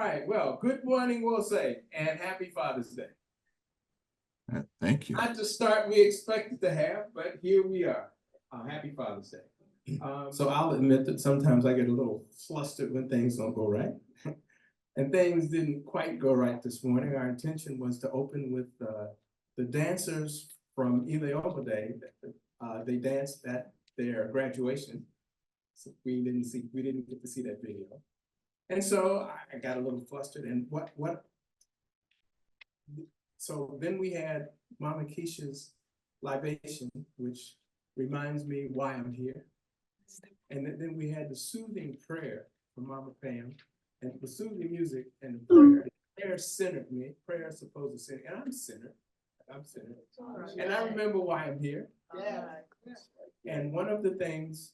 right, well, good morning, we'll say, and happy Father's Day. Thank you. Not the start we expected to have, but here we are. Happy Father's Day. So I'll admit that sometimes I get a little flustered when things don't go right. And things didn't quite go right this morning. Our intention was to open with the dancers from Ileoma Day. They danced at their graduation. So we didn't get to see that video. And so I got a little flustered, and so then we had Mama Keisha's libation, which reminds me why I'm here. And then we had the soothing prayer from Mama Pam, and the soothing music and the prayer. Prayer centered me. Prayer is supposed to center, and I'm centered. And I remember why I'm here. And one of the things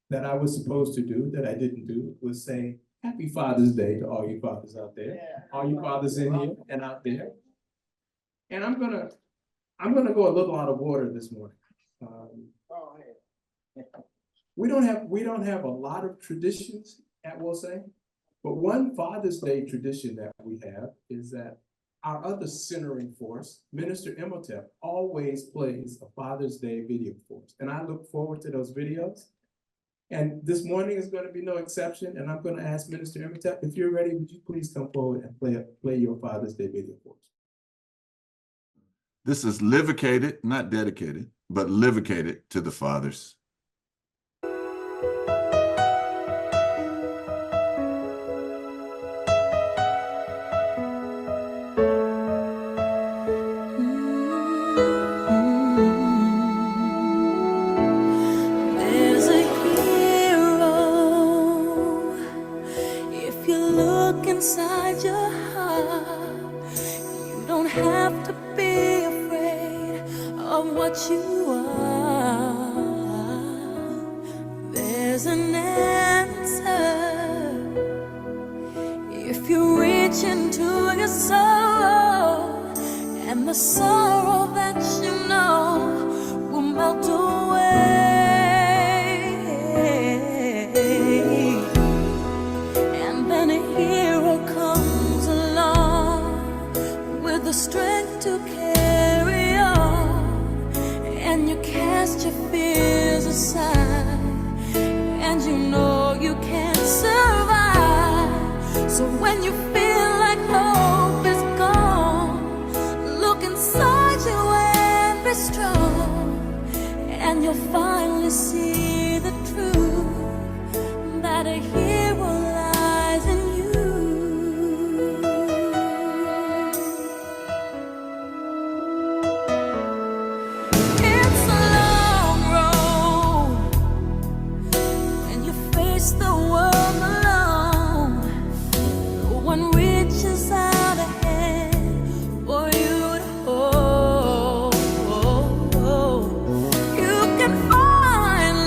that I was supposed to do that I didn't do was say, Happy Father's Day to all you fathers out there, all you fathers in here and out there. And I'm gonna go a little out of order this morning. We don't have a lot of traditions at Will Say, but one Father's Day tradition that we have is that our other centering force, Minister Imhotep, always plays a Father's Day video for us. And I look forward to those videos. And this morning is going to be no exception. And I'm going to ask Minister Imhotep, if you're ready, would you please come forward and play your Father's Day video for us? This is livicated, not dedicated, but livicated to the fathers. Inside your heart, you don't have to be afraid of what you are. There's an answer if you reach into your soul, and the sorrow that you know will melt away. The strength to carry on, and you cast your fears aside, and you know you can survive. So when you feel like hope is gone, look inside you and be strong, and you'll finally see the truth that a hero lies in you. Find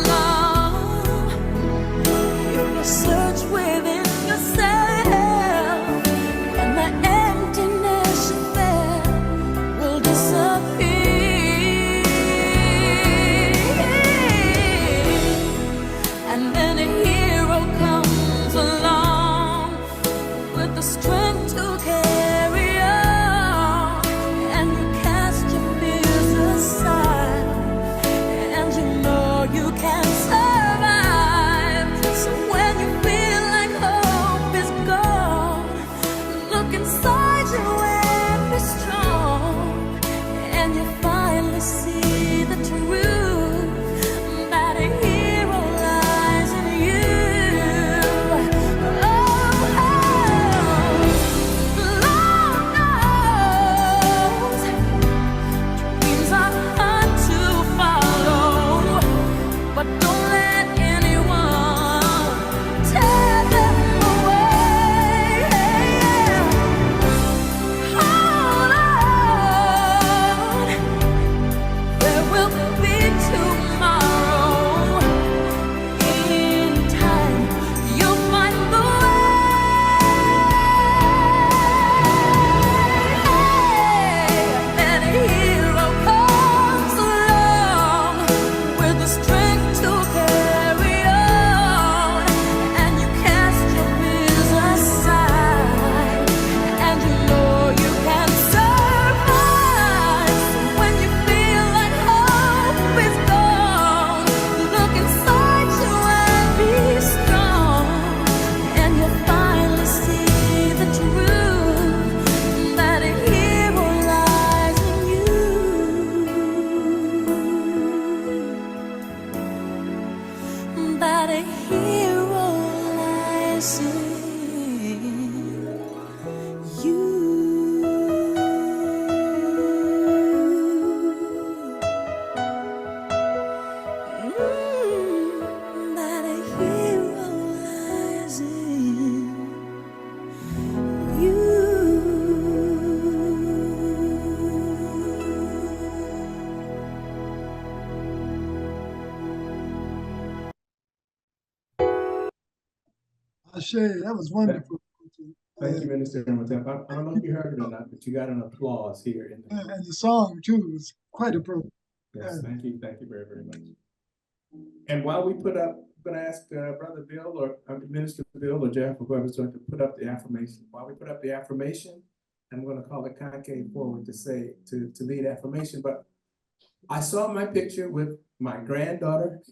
that a hero lies in you. That a hero lies in you. Ashay, that was wonderful. Thank you, Minister Imhotep. I don't know if you heard it or not, but you got an applause here in the And the song too was quite appropriate. Yes, thank you very, very much. And while we put up, I'm gonna ask Brother Bill or Minister Bill or Jeff or whoever's going to put up the affirmation. While we put up the affirmation, I'm gonna call the Kake forward to say, to lead affirmation, but I saw my picture with my granddaughter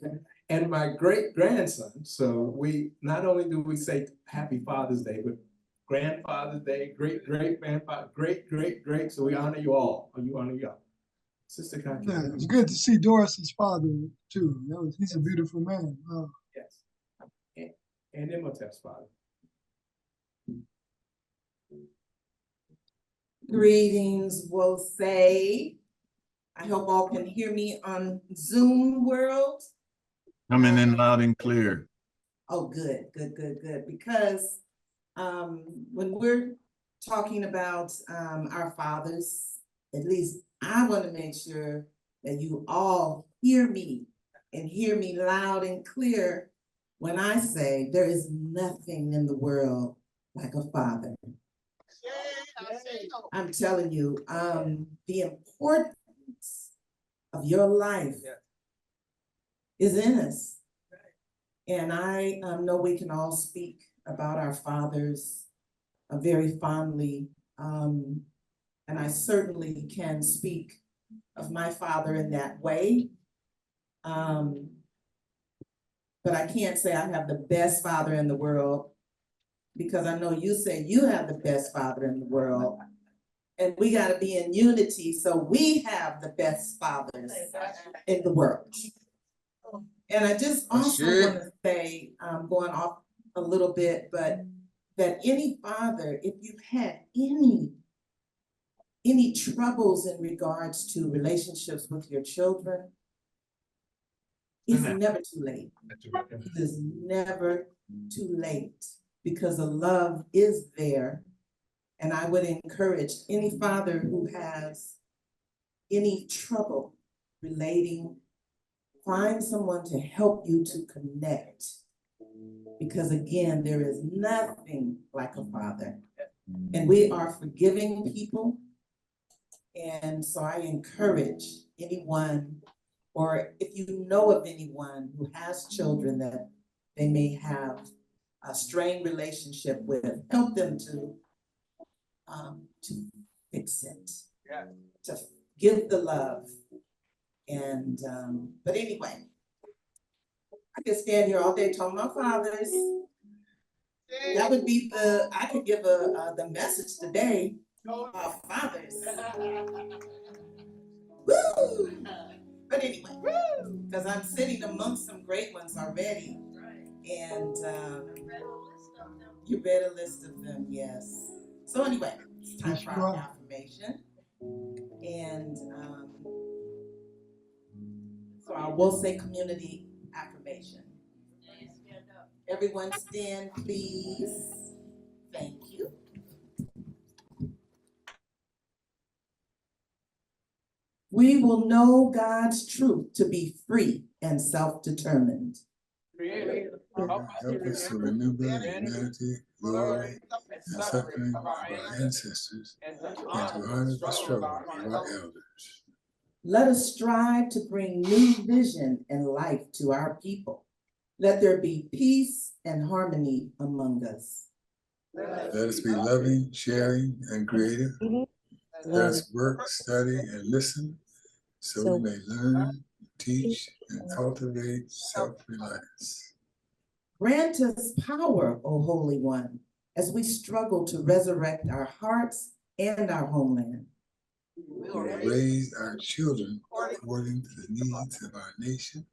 and my great grandson. So we, not only do we say Happy Father's Day, but Grandfather's Day, great grandfather, great. So we honor you all, or you honor y'all. Sister Kake. Yeah, it's good to see Doris's father too. He's a beautiful man. Wow. Yes. And Imhotep's father. Greetings, will say. I hope all can hear me on Zoom world. Coming in loud and clear. Oh, good. Because when we're talking about our fathers, at least I want to make sure that you all hear me and hear me loud and clear when I say there is nothing in the world like a father. I'm telling you, the importance of your life is in us. And I know we can all speak about our fathers very fondly. And I certainly can speak of my father in that way. But I can't say I have the best father in the world, because I know you say you have the best father in the world. And we got to be in unity so we have the best fathers in the world. And I just also want to say, going off a little bit, but that any father, if you've had any troubles in regards to relationships with your children, it's never too late. It is never too late, because the love is there. And I would encourage any father who has any trouble relating, find someone to help you to connect. Because again, there is nothing like a father. And we are forgiving people. And so I encourage anyone, or if you know of anyone who has children that they may have a strained relationship with, help them to fix it, to give the love. And but anyway, I could stand here all day talking about fathers. That would be I could give the message today about fathers. Woo! But anyway, because I'm sitting amongst some great ones already. And you read a list of them, yes. So anyway, it's time for our affirmation. And so I will say community affirmation. Everyone stand, please. Thank you. We will know God's truth to be free and self-determined. Help us to remember the humanity, glory, and suffering of our ancestors, and to honor the struggle of our elders. Let us strive to bring new vision and life to our people. Let there be peace and harmony among us. Let us be loving, sharing, and creative. Let us work, study, and listen so we may learn, teach, and cultivate self-reliance. Grant us power, O Holy One, as we struggle to resurrect our hearts and our homeland. We will raise our children according to the needs of our nation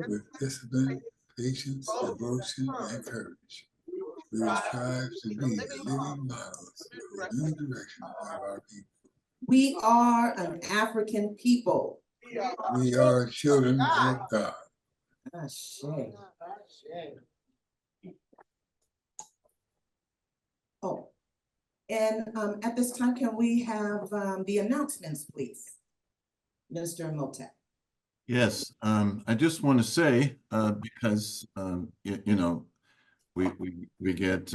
with discipline, patience, devotion, and courage. We will strive to be the living models of the new direction of our people. We are an African people. We are children of God. Ashe. Oh, and at this time, can we have the announcements, please? Minister Motet. Yes, I just want to say, because, you know, we get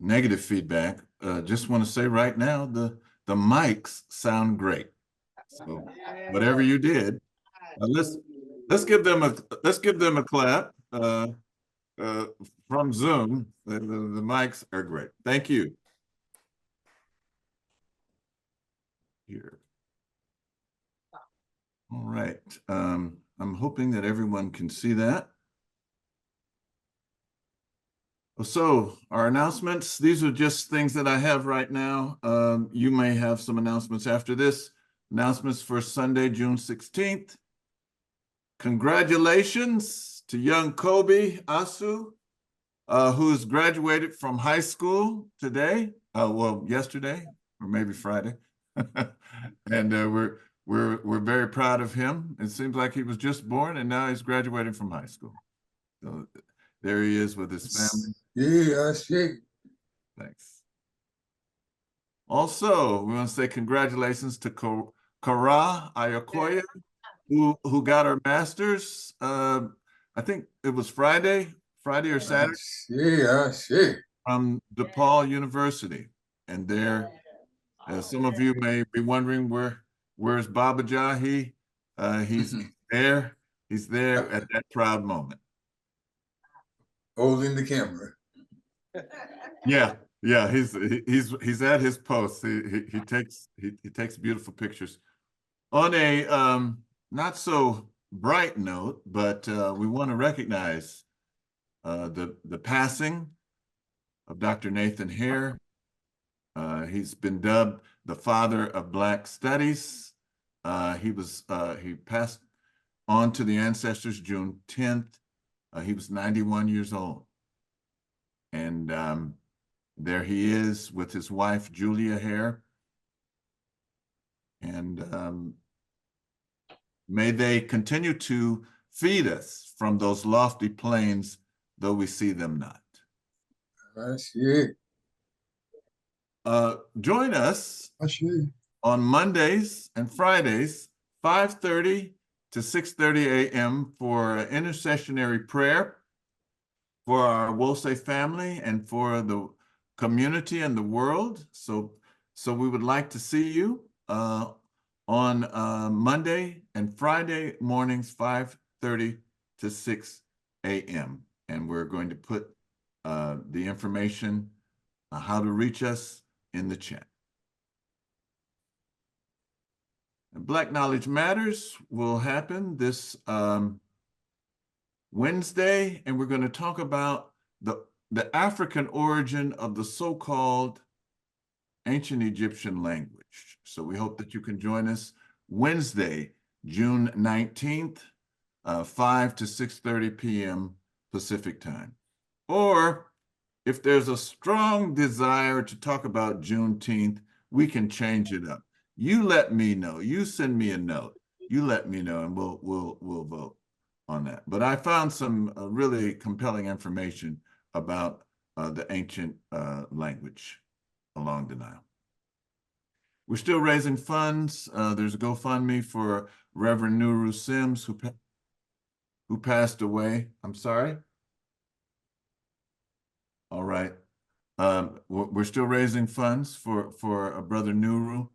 negative feedback. Just want to say right now, the mics sound great. So whatever you did, let's give them a clap from Zoom. The mics are great. Thank you. Here. All right. I'm hoping that everyone can see that. So our announcements, these are just things that I have right now. You may have some announcements after this. Announcements for Sunday, June 16th. Congratulations to young Kobe Asu, who's graduated from high school today. Well, yesterday, or maybe Friday. And we're very proud of him. It seems like he was just born and now he's graduating from high school. So there he is with his family. Yeah, I see. Thanks. Also, we want to say congratulations to Kara Ayakoya, who got her master's. I think it was Friday or Saturday. Yeah, I see. From DePaul University. And there, some of you may be wondering where's Babaja? He's there. He's there at that proud moment. Holding the camera. Yeah, he's at his post. He takes beautiful pictures. On a not so bright note, but we want to recognize the passing of Dr. Nathan Hare. He's been dubbed the father of Black studies. He passed on to the ancestors June 10th. He was 91 years old. And there he is with his wife, Julia Hare. And may they continue to feed us from those lofty plains, though we see them not. That's it. Join us on Mondays and Fridays, 5:30 to 6:30 a.m. for intercessionary prayer for our Wose family and for the community and the world. So we would like to see you on Monday and Friday mornings, 5:30 to 6 a.m. And we're going to put the information, how to reach us, in the chat. And Black Knowledge Matters will happen this Wednesday, and we're going to talk about the African origin of the so-called ancient Egyptian language. So we hope that you can join us Wednesday, June 19th, 5 to 6:30 p.m. Pacific time. Or if there's a strong desire to talk about Juneteenth, we can change it up. You let me know. You send me a note. You let me know, and we'll vote on that. But I found some really compelling information about the ancient language along the Nile. We're still raising funds. There's a GoFundMe for Reverend Nuru Sims, who passed away. I'm sorry. All right. We're still raising funds for Brother Nuru,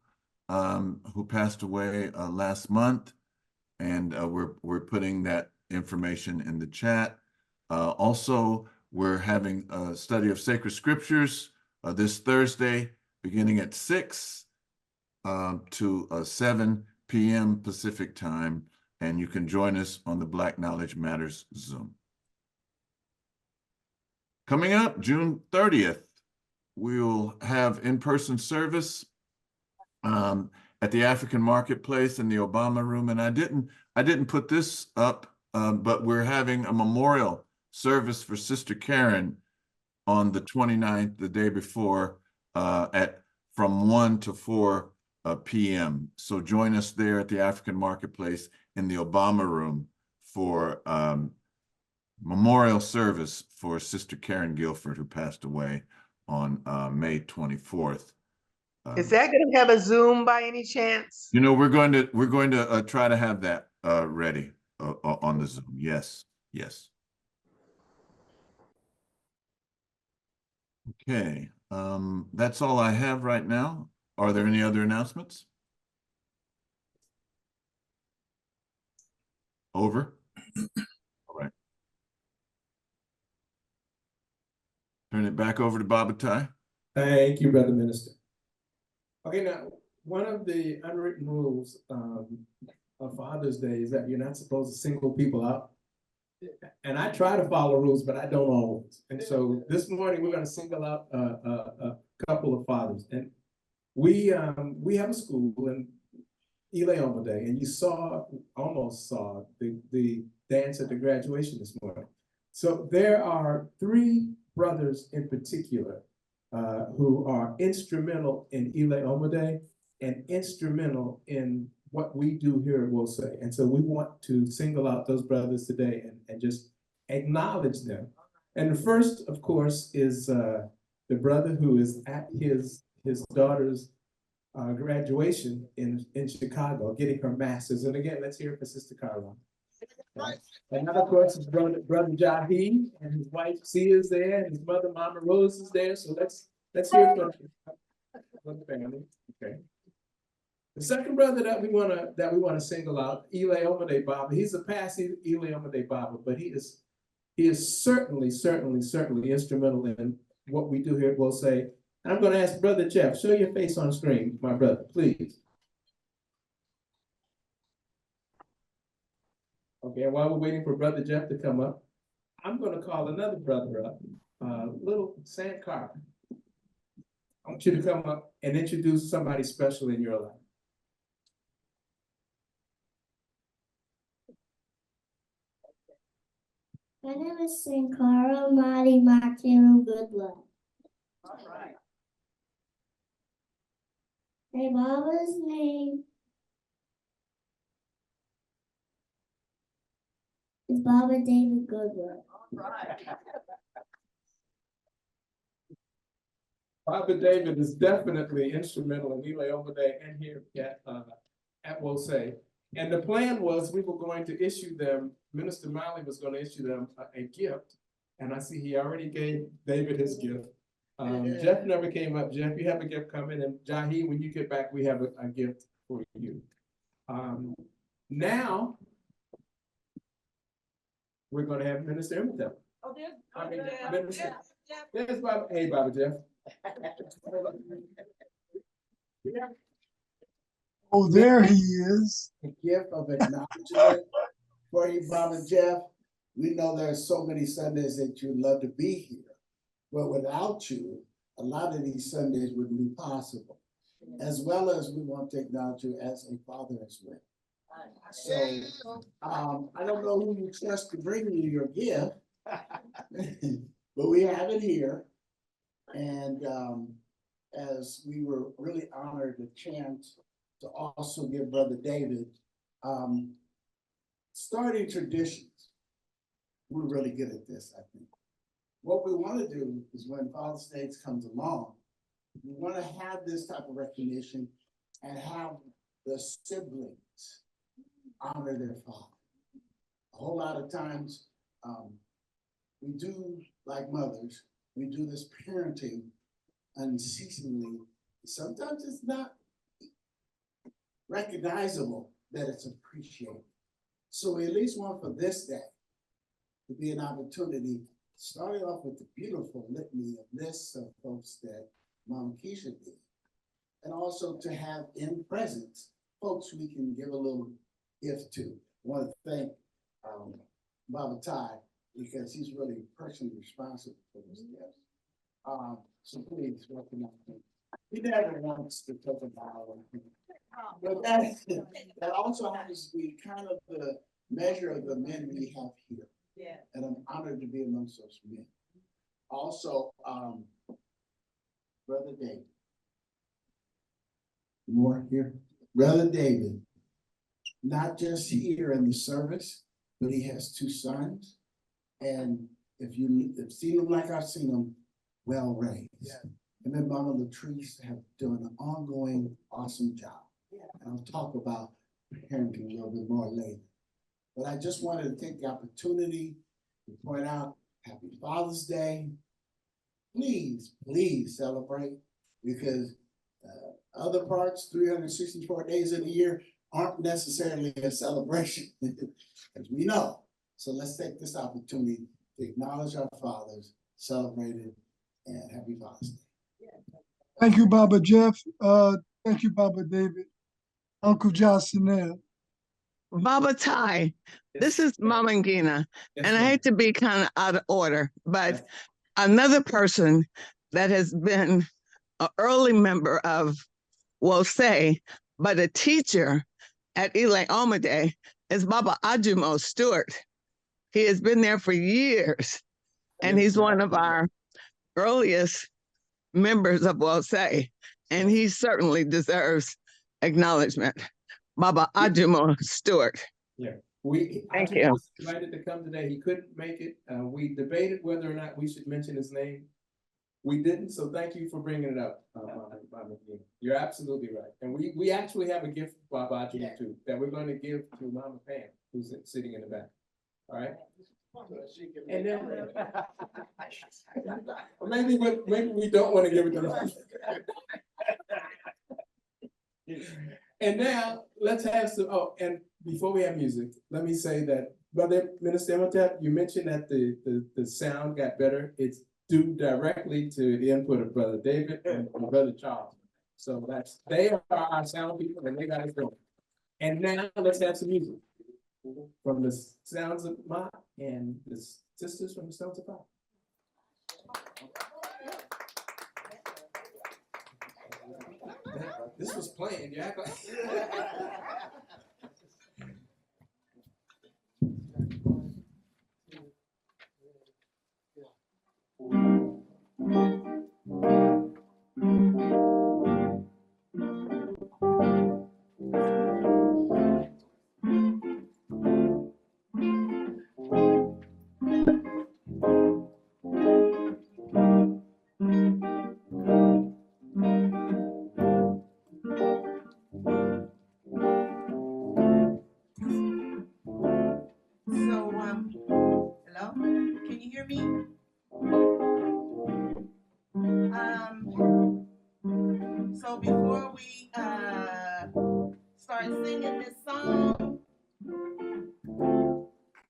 who passed away last month, and we're putting that information in the chat. Also, we're having a study of sacred scriptures this Thursday, beginning at 6 to 7 p.m. Pacific time, and you can join us on the Black Knowledge Matters Zoom. Coming up, June 30th, we'll have in-person service at the African Marketplace in the Obama Room. And I didn't put this up but we're having a memorial service for Sister Karen on the 29th, the day before, from 1 to 4 p.m. So join us there at the African Marketplace in the Obama Room for memorial service for Sister Karen Guilford, who passed away on May 24th. Is that going to have a Zoom by any chance? You know, we're going to try to have that ready on the Zoom. Yes, yes. Okay, that's all I have right now. Are there any other announcements? Over. All right. Turn it back over to Babatai. Thank you, Brother Minister. Okay, now, one of the unwritten rules of Father's Day is that you're not supposed to single people out. And I try to follow rules, but I don't always. And so this morning, we're going to single out a couple of fathers. And we have a school in Ileoma Day, and you almost saw the dance at the graduation this morning. So there are 3 brothers in particular who are instrumental in Ileoma Day and instrumental in what we do here at Will Say. And so we want to single out those brothers today and just acknowledge them. And the first, of course, is the brother who is at his daughter's graduation in Chicago, getting her master's. And again, let's hear it for Sister Carla. And of course, his brother Jahi and his wife Sia is there, and his mother Mama Rose is there. So let's hear it for the family. Okay. The second brother that we want to single out, Ileoma Day Baba. He's a past Ileoma Day Baba, but he is certainly instrumental in what we do here at Will Say. And I'm going to ask Brother Jeff, show your face on screen, my brother, please. Okay, and while we're waiting for Brother Jeff to come up, I'm going to call another brother up, little Sam Carter. I want you to come up and introduce somebody special in your life. My name is Sankara Madi Martin Goodlove. All right. My Baba's name is Baba David Goodlove. All right. Baba David is definitely instrumental in Ileoma Day and here at Will Say. And the plan was we were going to issue them, Minister Miley was going to issue them a gift. And I see he already gave David his gift. Jeff never came up. Jeff, you have a gift coming. And Jahi, when you get back, we have a gift for you. Now, we're going to have Minister Emmett. Oh, there's Minister. There's Baba. Hey, Baba Jeff. Oh, there he is. A gift of acknowledgement for you, Baba Jeff. We know there are so many Sundays that you'd love to be here, but without you, a lot of these Sundays wouldn't be possible. As well as we want to acknowledge you as a father as well. So I don't know who you trust to bring you your gift, but we have it here. And as we were really honored the chance to also give Brother David starting traditions. We're really good at this, I think. What we want to do is when Father's Day comes along, we want to have this type of recognition and have the siblings honor their father. A whole lot of times, we do, like mothers, we do this parenting unceasingly. Sometimes it's not recognizable that it's appreciated. So we at least want for this day to be an opportunity, starting off with the beautiful litany of lists of folks that Mama Keisha did, and also to have in presence folks we can give a little gift to. I want to thank Baba Ty, because he's really personally responsible for this gift. So please welcome him. He never wants to talk about it. But that also happens to be kind of measure of the men we have here. Yeah. And I'm honored to be amongst those men. Also, Brother David. More here. Brother David, not just here in the service, but he has 2 sons. And if you've seen them like I've seen them, well raised. Yeah. And then Mama Latrice have done an ongoing awesome job. Yeah. And I'll talk about parenting a little bit more later. But I just wanted to take the opportunity to point out Happy Father's Day. Please, please celebrate, because other parts, 364 days in a year, aren't necessarily a celebration, as we know. So let's take this opportunity to acknowledge our fathers, celebrate it, and Happy Father's Day. Thank you, Baba Jeff. Thank you, Baba David. Uncle Jocelyn. Baba Ty, this is Mama Gina, and I hate to be kind of out of order, but another person that has been an early member of WOSE, but a teacher at Eli Omade is Baba Ajumo Stewart. He has been there for years, and he's one of our earliest members of WOSE, and he certainly deserves acknowledgement. Baba Ajumo Stewart. Yeah. Thank you. Was invited to come today. He couldn't make it. We debated whether or not we should mention his name. We didn't, so thank you for bringing it up, Mama Gina. You're absolutely right. And we actually have a gift for Baba Ajumo too, that we're going to give to Mama Pam, who's sitting in the back. All right? And then maybe we don't want to give it to them. And now let's have some. Oh, and before we have music, let me say that, Brother Minister Imhotep, you mentioned that the sound got better. It's due directly to the input of Brother David and Brother Charles. So they are our sound people, and they got us going. And now let's have some music from the Sounds of Maat and the sisters from the Sounds of Maat. This was playing, you act like. Hello? Can you hear me? So before we start singing this song,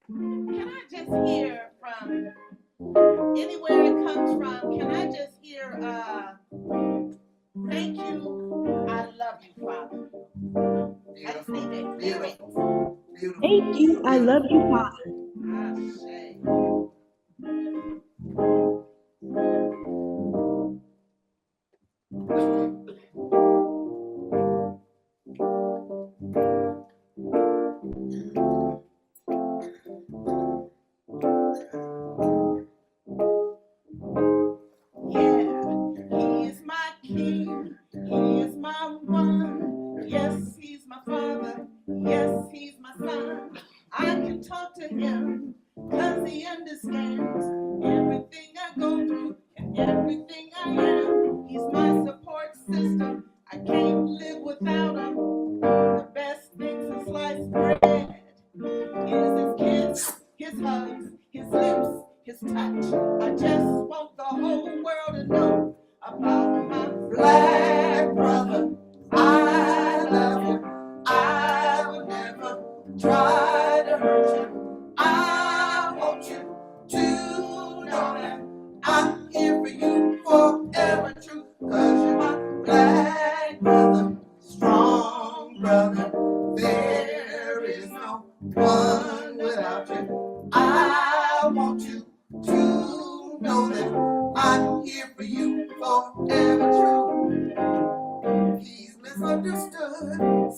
can I just hear from anywhere it comes from? Can I just hear thank you, I love you, Father. I just need to hear it. Thank you, I love you, Father.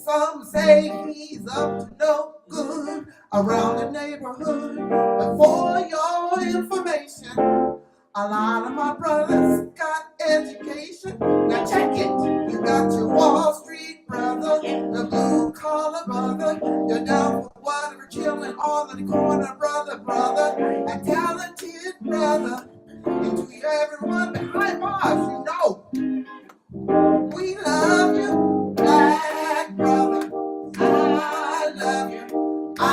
Some say he's up to no good. Around information. A lot of my brothers got education. Now check it. You got your Wall Street brother, the blue collar brother, your down for whatever chilling all in the corner brother, a talented brother. And to everyone behind bars, you know, we love you, black brother. I love you. I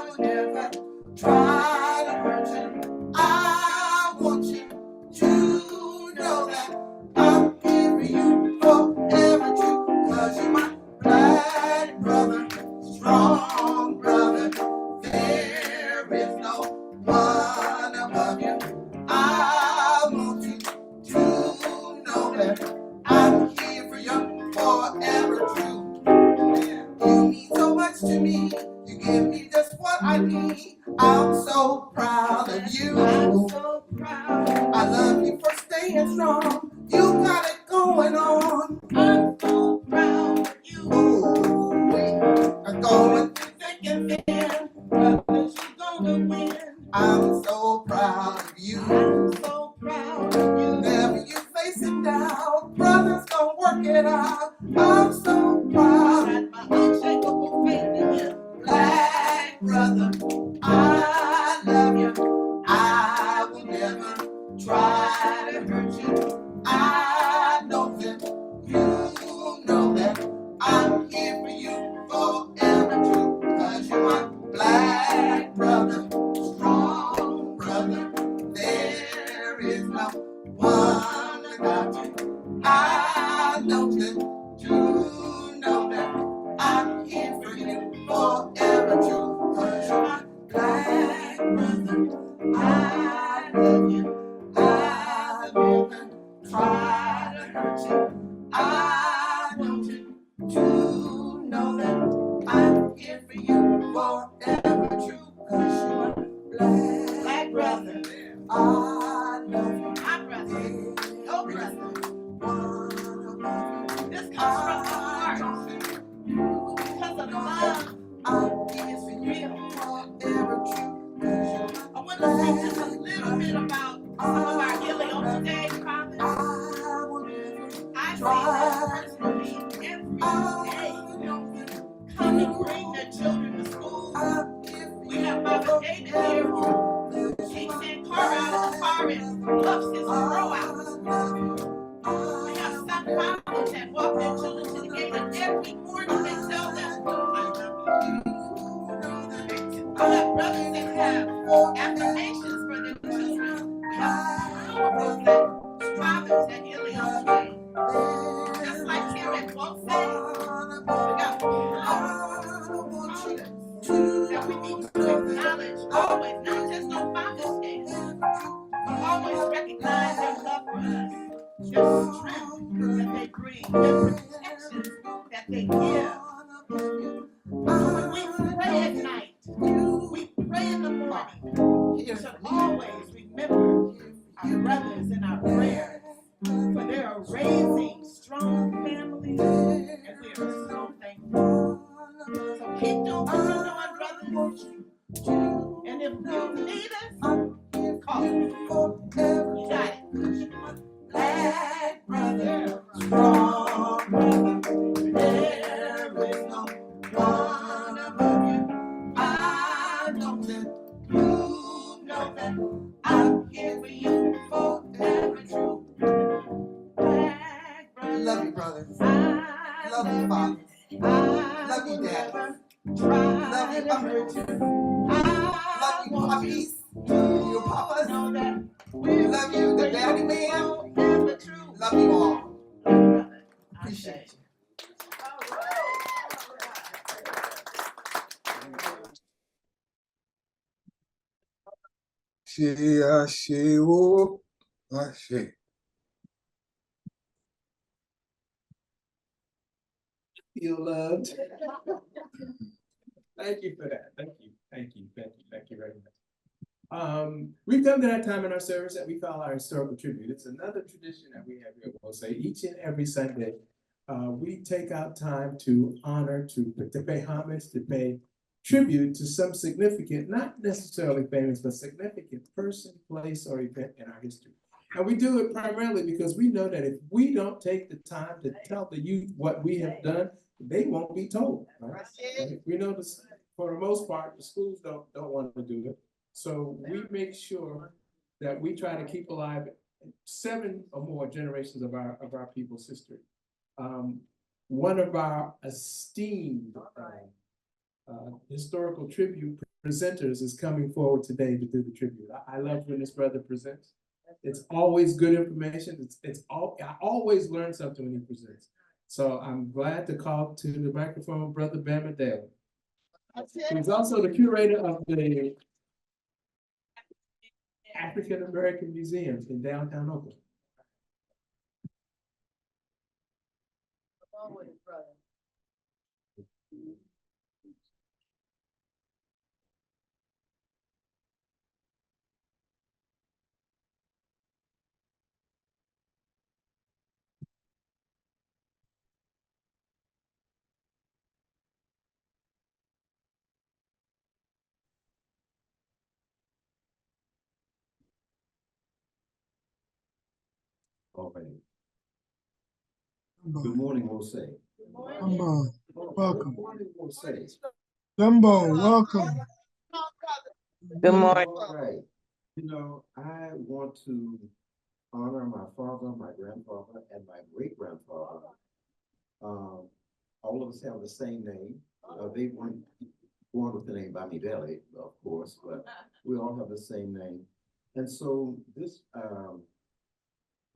will never try to hurt you. I want you to know that I'm here for you forever too. Cause you're my black brother, strong brother. There is no one above you. I want you to know that I'm here for you forever true. You mean so much to me. You give me just what I need. I'm so proud of you. I'm so proud. I love you for staying strong. You got it going on. I'm so proud of you. Oh, we are going through thick and thin. Brothers, you gonna win. I'm so proud of you. I'm so proud of you. Never you face it down. Brothers gonna work it out. I'm so proud. And my unshakable faith in you. Black brother, I love you. I will never try to hurt you. I know that you know that I'm here for you forever true. Cause you're my black brother, strong brother. There is no one without you. I know that you know that I'm here for you forever true. Cause you're my black brother. I love you. I never try to hurt you. I want you to know that I'm here for you forever true. Cause you're my black brother. I love you. My brother. Your brother. This comes from the heart. Because of the love. I'm here for you forever true. I want to say just a little bit about some of our healing on today, Father. I see that personally every day. Come and bring their children to school. We have Mama David here who takes in car out of the car and plucks his throw out. We have some fathers that walk their children to the gate, and every morning they tell them, I love you. I have brothers that have affirmations for their children. We have powerful fathers that healing on today. Just like here at Both Faith, we got powerful fathers that we need to acknowledge always, not just on Father's Day, but always recognize their love for us, their strength that they bring, their protection that they give. So when we pray at night, we pray in the morning, we should always remember our brothers in our prayers, for they are raising strong families, and we are so thankful. So keep doing what you're doing, brothers. And if you need us, call me. You got it. Black brother, strong brother, there is no one above you. I know that you know that I'm here for you forever true. Black brother, love you, brothers. Love you, fathers. Love you, daddies. Love you, uncles. Love you, puppies. Your papas. We love you, the daddy man. Love you all. Appreciate you. Feel loved. Thank you for that. Thank you. Thank you. Thank you. Thank you very much. We've come to that time in our service that we call our historical tribute. It's another tradition that we have here. We'll say each and every Sunday, we take out time to honor, to pay homage, to pay tribute to some significant, not necessarily famous, but significant person, place, or event in our history. And we do it primarily because we know that if we don't take the time to tell the youth what we have done, they won't be told. Right? We know this, for the most part, the schools don't want to do it. So we make sure that we try to keep alive 7 or more generations of our people's history. One of our esteemed historical tribute presenters is coming forward today to do the tribute. I love when this brother presents. It's always good information. I always learn something when he presents. So I'm glad to call to the microphone Brother Bama Daly. He's also the curator of the African American Museum in downtown Oakland. All right. Good morning, Jose. Jumbo, welcome. Good morning, Jose. Jumbo, welcome. Good morning. All right. You know, I want to honor my father, my grandfather, and my great-grandfather. All of us have the same name. They weren't born with the name Bami Belly, of course, but we all have the same name. And so this,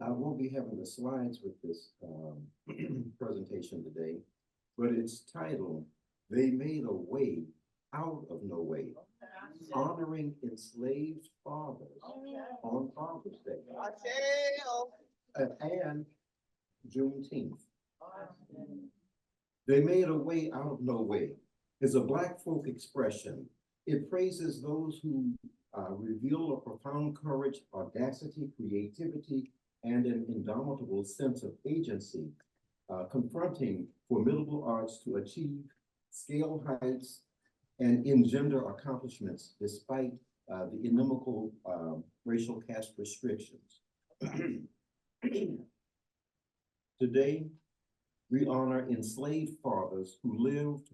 I won't be having the slides with this presentation today, but it's titled, They Made a Way Out of No Way, Honoring Enslaved Fathers on Father's Day and Juneteenth. They made a way out of no way is a Black folk expression. It praises those who reveal a profound courage, audacity, creativity, and an indomitable sense of agency, confronting formidable odds to achieve scale heights and engender accomplishments despite the inimical racial caste restrictions. Today, we honor enslaved fathers who lived,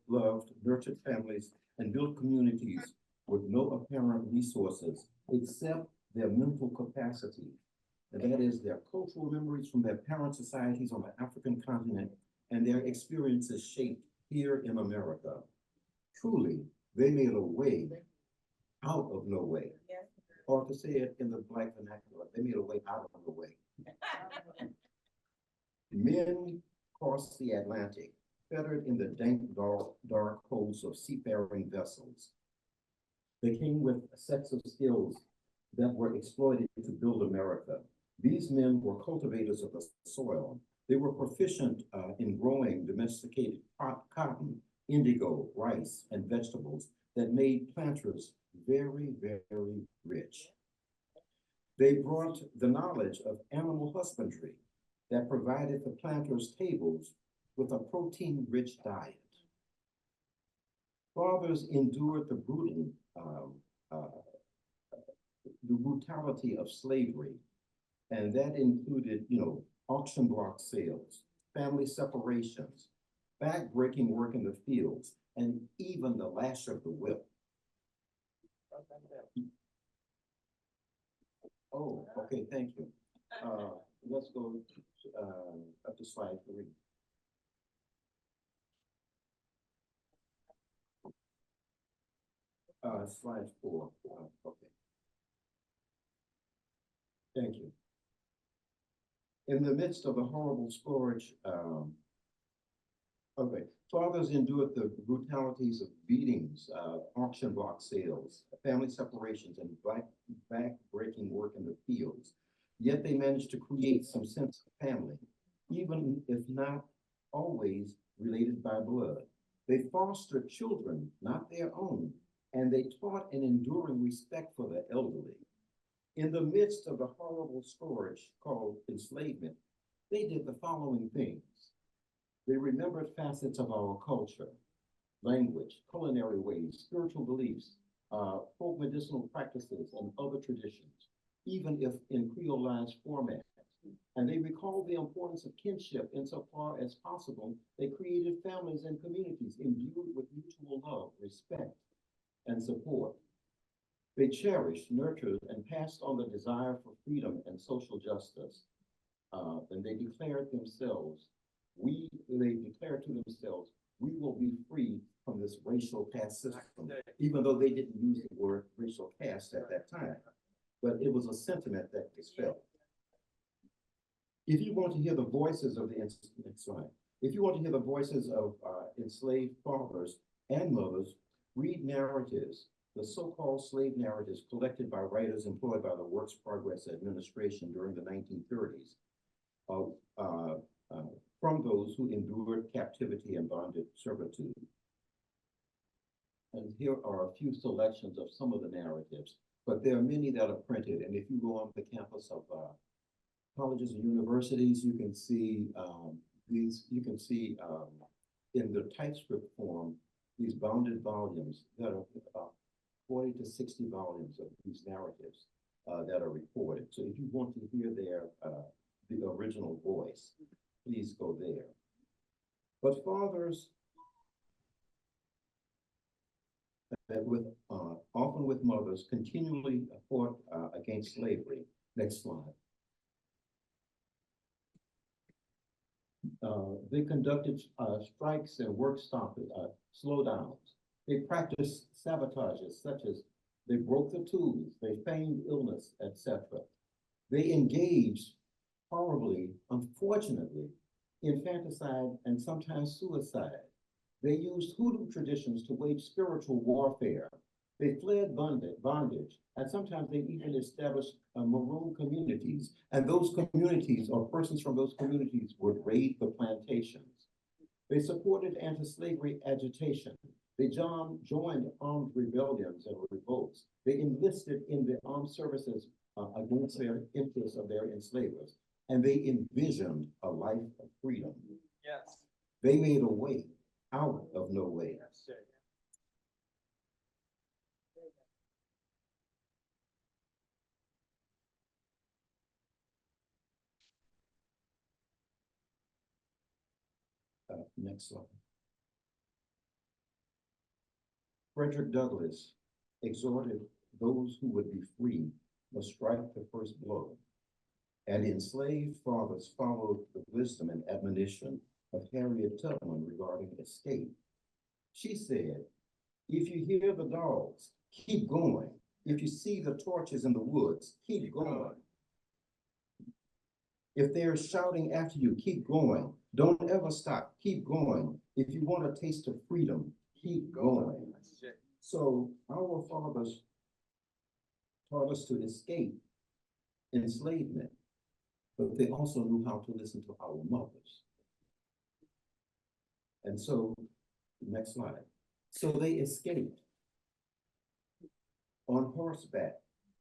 loved, nurtured families, and built communities with no apparent resources except their mental capacity. And that is their cultural memories from their parent societies on the African continent and their experiences shaped here in America. Truly, they made a way out of no way. Or to say it in the Black vernacular, they made a way out of no way. Men crossed the Atlantic, fettered in the dank, dark holes of seafaring vessels. They came with sets of skills that were exploited to build America. These men were cultivators of the soil. They were proficient in growing domesticated cotton, indigo, rice, and vegetables that made planters very, very rich. They brought the knowledge of animal husbandry that provided the planters' tables with a protein-rich diet. Fathers endured the brutality of slavery, and that included, auction block sales, family separations, back-breaking work in the fields, and even the lash of the whip. Oh, okay, thank you. Let's go up to slide 3. Slide 4. Okay. Thank you. In the midst of the horrible scourge, fathers endured the brutalities of beatings, auction block sales, family separations, and back-breaking work in the fields. Yet they managed to create some sense of family, even if not always related by blood. They fostered children, not their own, and they taught an enduring respect for the elderly. In the midst of the horrible scourge called enslavement, they did the following things. They remembered facets of our culture. language, culinary ways, spiritual beliefs, folk medicinal practices, and other traditions, even if in creolized format. And they recall the importance of kinship insofar as possible. They created families and communities imbued with mutual love, respect, and support. They cherished, nurtured, and passed on the desire for freedom and social justice. And they declared to themselves, we will be free from this racial caste system, even though they didn't use the word racial caste at that time. But it was a sentiment that was felt. If you want to hear the voices of the next slide, if you want to hear the voices of enslaved fathers and mothers, read narratives, the so-called slave narratives collected by writers employed by the Works Progress Administration during the 1930s, from those who endured captivity and bonded servitude. And here are a few selections of some of the narratives, but there are many that are printed. And if you go on the campus of colleges and universities, you can see in the typescript form, these bounded volumes that are 40 to 60 volumes of these narratives that are recorded. So if you want to hear the original voice, please go there. But fathers, often with mothers, continually fought against slavery. Next slide. They conducted strikes and work slowdowns. They practiced sabotages, such as they broke the tools, they feigned illness, etc. They engaged horribly, unfortunately, infanticide and sometimes suicide. They used hoodoo traditions to wage spiritual warfare. They fled bondage, and sometimes they even established maroon communities. And those communities, or persons from those communities, would raid the plantations. They supported anti-slavery agitation. They joined armed rebellions and revolts. They enlisted in the armed services against their interests of their enslavers. And they envisioned a life of freedom. Yes. They made a way out of no way. Yes. Next slide. Frederick Douglass exhorted those who would be free must strike the first blow. And enslaved fathers followed the wisdom and admonition of Harriet Tubman regarding escape. She said, if you hear the dogs, keep going. If you see the torches in the woods, keep going. If they're shouting after you, keep going. Don't ever stop, keep going. If you want a taste of freedom, keep going. So our fathers taught us to escape enslavement, but they also knew how to listen to our mothers. And so, next slide. So they escaped on horseback,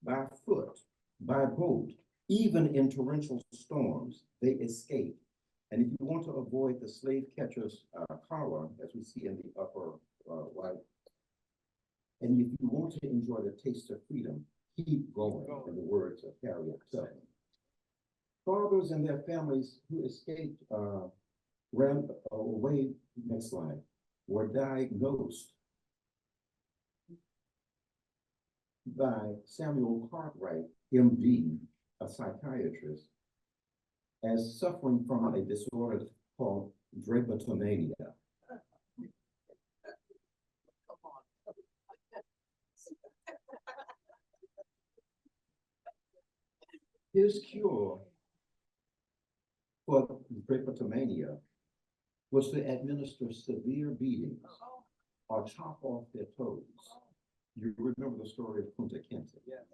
by foot, by boat, even in torrential storms, they escaped. And if you want to avoid the slave catcher's collar, as we see in the upper right, and if you want to enjoy the taste of freedom, keep going, in the words of Harriet Tubman. Fathers and their families who escaped ran away, next slide, were diagnosed by Samuel Cartwright, MD, a psychiatrist, as suffering from a disorder called drapetomania. His cure for drapetomania was to administer severe beatings or chop off their toes. You remember the story of Punta Kinte? Yes.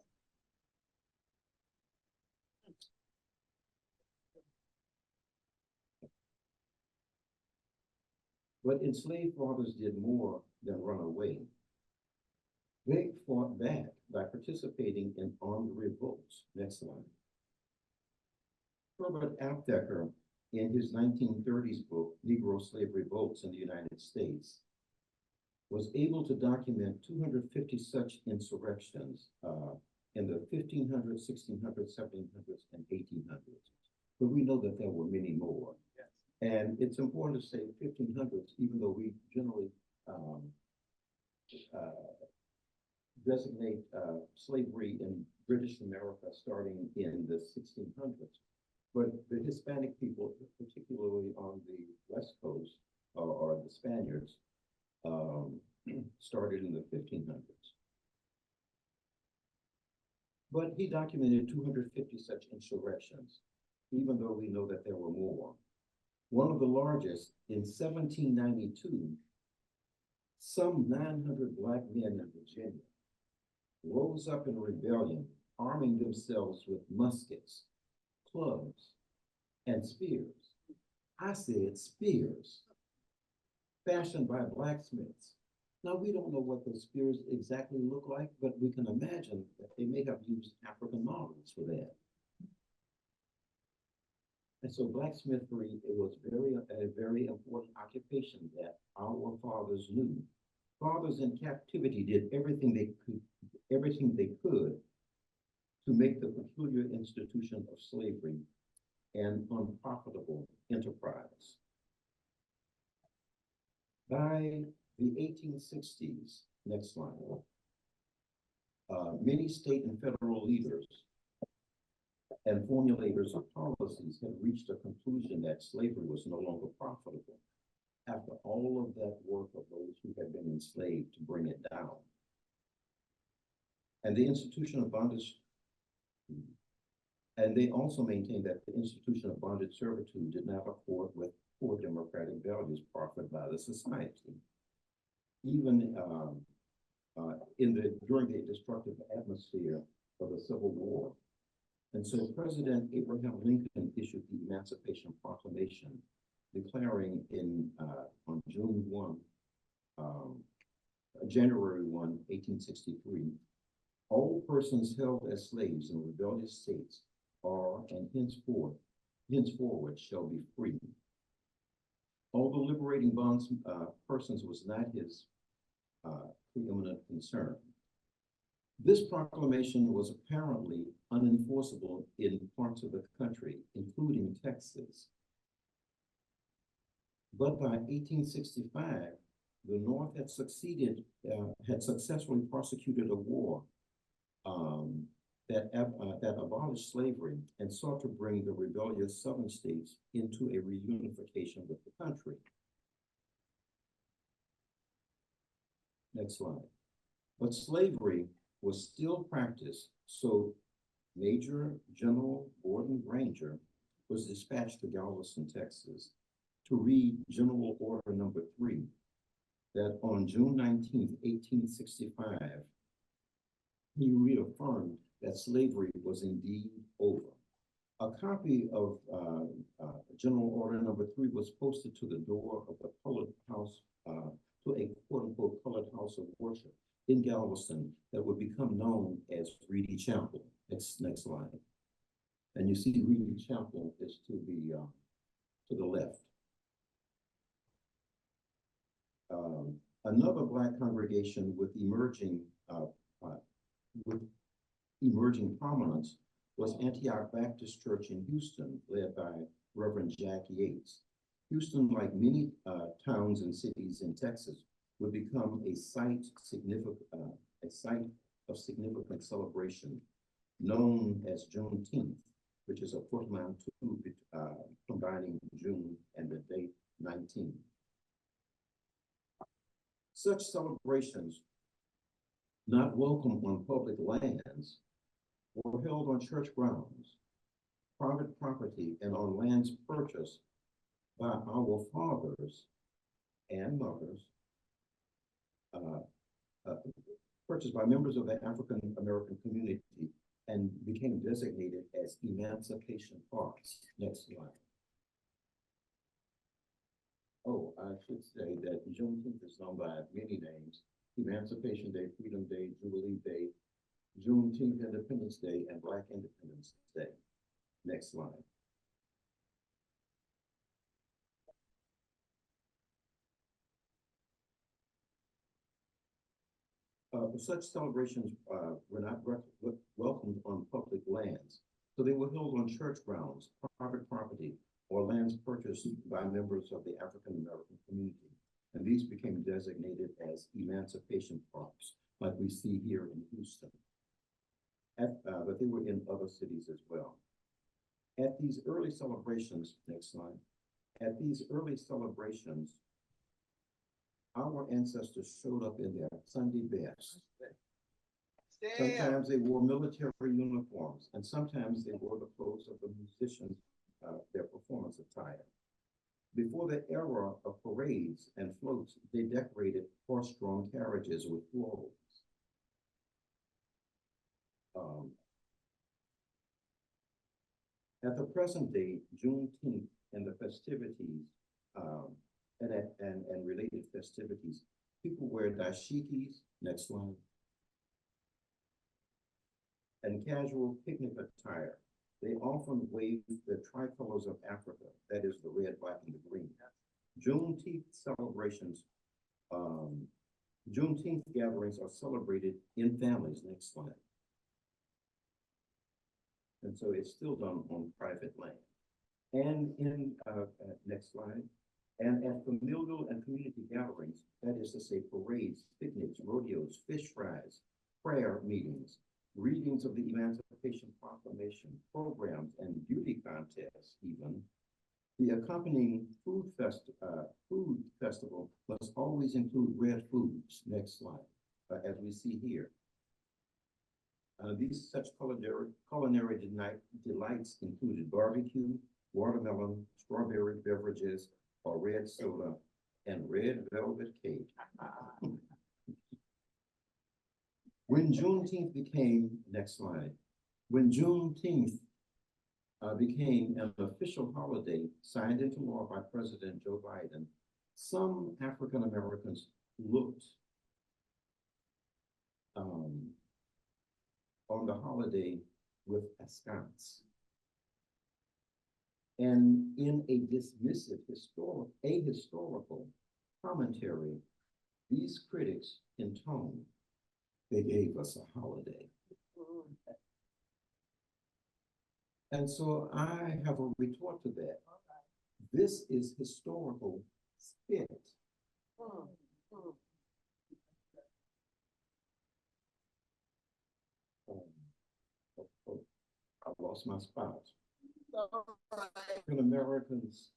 But enslaved fathers did more than run away. They fought back by participating in armed revolts. Next slide. Herbert Aptheker, in his 1930s book, Negro Slave Revolts in the United States, was able to document 250 such insurrections in the 1500s, 1600s, 1700s, and 1800s. But we know that there were many more. Yes. And it's important to say 1500s, even though we generally designate slavery in British America starting in the 1600s. But the Hispanic people, particularly on the West Coast, or the Spaniards, started in the 1500s. But he documented 250 such insurrections, even though we know that there were more. One of the largest, in 1792, some 900 Black men in Virginia rose up in rebellion, arming themselves with muskets, clubs, and spears. I said spears, fashioned by blacksmiths. Now, we don't know what those spears exactly look like, but we can imagine that they may have used African models for that. And so blacksmithery, it was a very important occupation that our fathers knew. Fathers in captivity did everything they could to make the peculiar institution of slavery an unprofitable enterprise. By the 1860s, next slide, many state and federal leaders and formulators of policies had reached a conclusion that slavery was no longer profitable after all of that work of those who had been enslaved to bring it down. And the institution of bondage, and they also maintained that the institution of bondage servitude did not accord with core democratic values proffered by the society. Even during the destructive atmosphere of the Civil War. And so President Abraham Lincoln issued the Emancipation Proclamation, declaring on January 1, 1863, all persons held as slaves in rebellious states are and henceforward shall be free. Although liberating persons was not his preeminent concern, this proclamation was apparently unenforceable in parts of the country, including Texas. But by 1865, the North had successfully prosecuted a war that abolished slavery and sought to bring the rebellious Southern states into a reunification with the country. Next slide. But slavery was still practiced, so Major General Gordon Granger was dispatched to Galveston, Texas, to read General Order Number 3, that on June 19, 1865, he reaffirmed that slavery was indeed over. A copy of General Order Number 3 was posted to the door of the colored house, to a quote-unquote colored house of worship in Galveston that would become known as Reedy Chapel. Next slide. And you see Reedy Chapel is to the left. Another Black congregation with emerging prominence was Antioch Baptist Church in Houston, led by Reverend Jack Yates. Houston, like many towns and cities in Texas, would become a site of significant celebration known as Juneteenth, which is a portmanteau combining June and the date 19. Such celebrations, not welcome on public lands, were held on church grounds, private property, and on lands purchased by our fathers and mothers, purchased by members of the African American community, and became designated as emancipation parks. Next slide. Oh, I should say that Juneteenth is known by many names: Emancipation Day, Freedom Day, Jubilee Day, Juneteenth, Independence Day, and Black Independence Day. Next slide. Such celebrations were not welcomed on public lands, so they were held on church grounds, private property, or lands purchased by members of the African American community. And these became designated as emancipation parks, like we see here in Houston. But they were in other cities as well. At these early celebrations, next slide, at these early celebrations, our ancestors showed up in their Sunday best. Sometimes they wore military uniforms, and sometimes they wore the clothes of the musicians, their performance attire. Before the era of parades and floats, they decorated horse-drawn carriages with florals. At the present day, Juneteenth and the festivities and related festivities, people wear dashikis, next slide, and casual picnic attire. They often wave the tricolors of Africa, that is the red, black, and the green. Juneteenth celebrations, Juneteenth gatherings are celebrated in families, next slide. And so it's still done on private land. And in, next slide, and at familial and community gatherings, that is to say parades, picnics, rodeos, fish fries, prayer meetings, readings of the Emancipation Proclamation, programs, and beauty contests even, the accompanying food festival must always include red foods, next slide, as we see here. These such culinary delights included barbecue, watermelon, strawberry beverages, or red soda, and red velvet cake. When Juneteenth became, next slide, when Juneteenth became an official holiday signed into law by President Joe Biden, some African Americans looked on the holiday with askance. And in a dismissive historical commentary, these critics intoned, they gave us a holiday. And so I have a retort to that. This is historical spit. I lost my spot. African Americans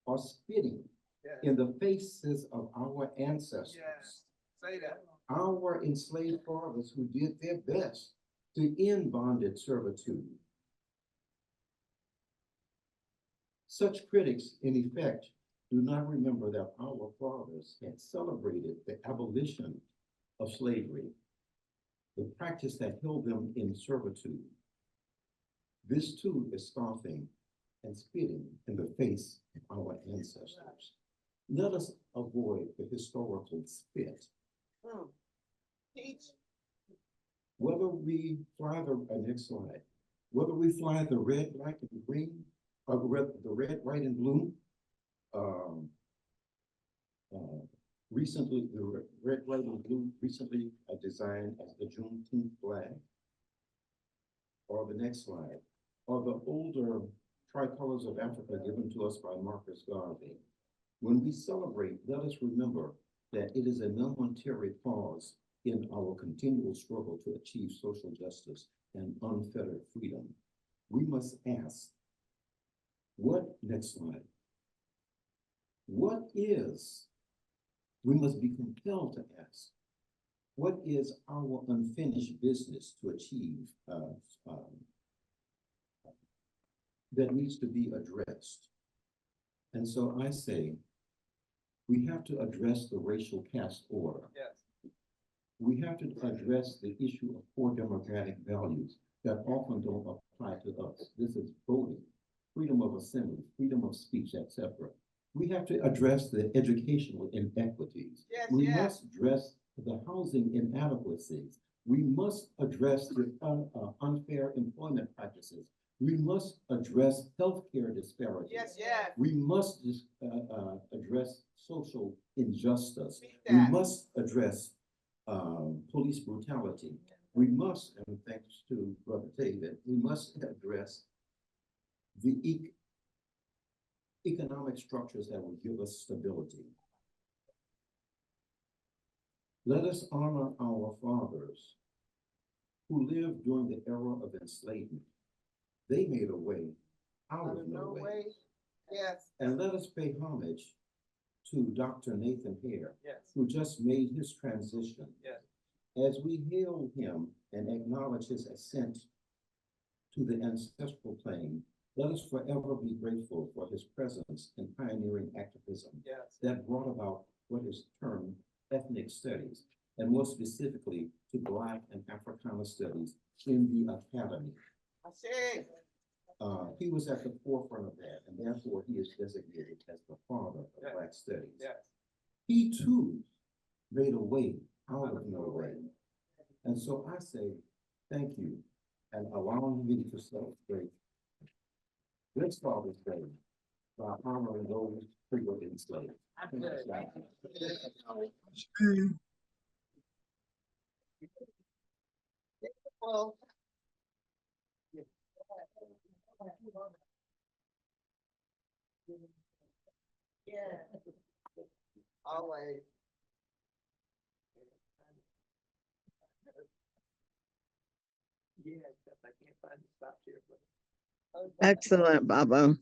are spitting in the faces of our ancestors. Say that. Our enslaved fathers who did their best to end bondage servitude. Such critics, in effect, do not remember that our fathers had celebrated the abolition of slavery, the practice that held them in servitude. This too is scoffing and spitting in the face of our ancestors. Let us avoid the historical spit. Whether we fly next slide, whether we fly the red, black, and green, or the red, white, and blue, recently, the red, white, and blue recently designed as the Juneteenth flag, or the next slide, or the older tricolors of Africa given to us by Marcus Garvey. When we celebrate, let us remember that it is a momentary pause in our continual struggle to achieve social justice and unfettered freedom. We must ask, next slide, we must be compelled to ask, what is our unfinished business to achieve that needs to be addressed? And so I say, we have to address the racial caste order. Yes. We have to address the issue of poor democratic values that often don't apply to us. This is voting, freedom of assembly, freedom of speech, etc. We have to address the educational inequities. Yes, we must address the housing inadequacies. We must address the unfair employment practices. We must address healthcare disparities. Yes, yes. We must address social injustice. We must address police brutality. We must, and thanks to Brother David, we must address the economic structures that will give us stability. Let us honor our fathers who lived during the era of enslavement. They made a way out of no way. Yes. And let us pay homage to Dr. Nathan Hare, who just made his transition. As we hail him and acknowledge his ascent to the ancestral plane, let us forever be grateful for his presence in pioneering activism that brought about what is termed ethnic studies, and more specifically to Black and Africana studies in the academy. He was at the forefront of that, and therefore he is designated as the father of Black studies. He too made a way out of no way. And so I say, thank you, and allowing me to celebrate this Father's Day by honoring those who were enslaved. Well, yeah. Always. Yeah, except I can't find the stop here, but. Excellent, Baba.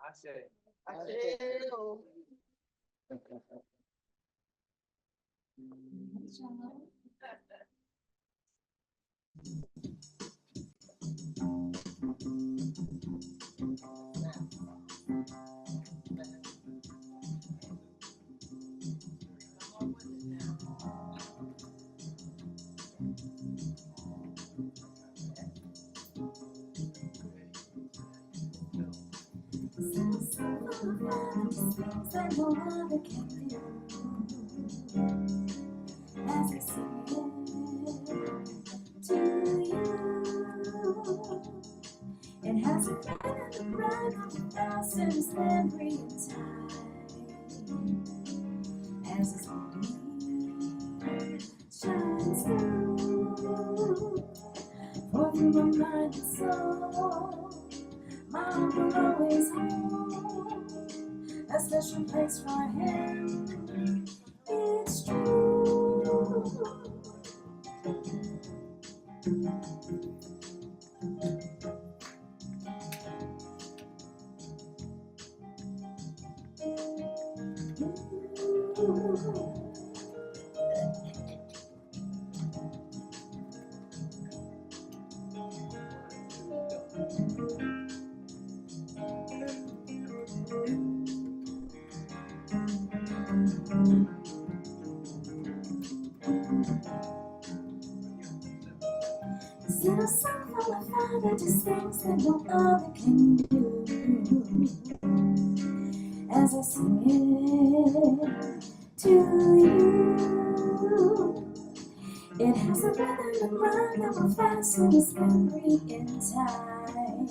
I said. That no other can do. As I sing it to you, it has a plan in the run of 1,000 memory in time. As the sun shines through, for through my mind and soul, my heart will always hold a special place for him. It's true. This little song from my father just things that no other can do. As I sing it to you, it has a rhythm and rhyme that will fasten his memory in time.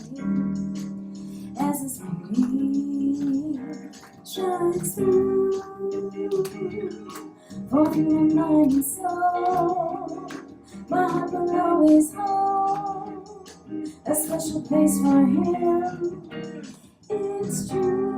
As his spirit shines through, for through my mind and soul, my heart will always hold a special place for him. It's true.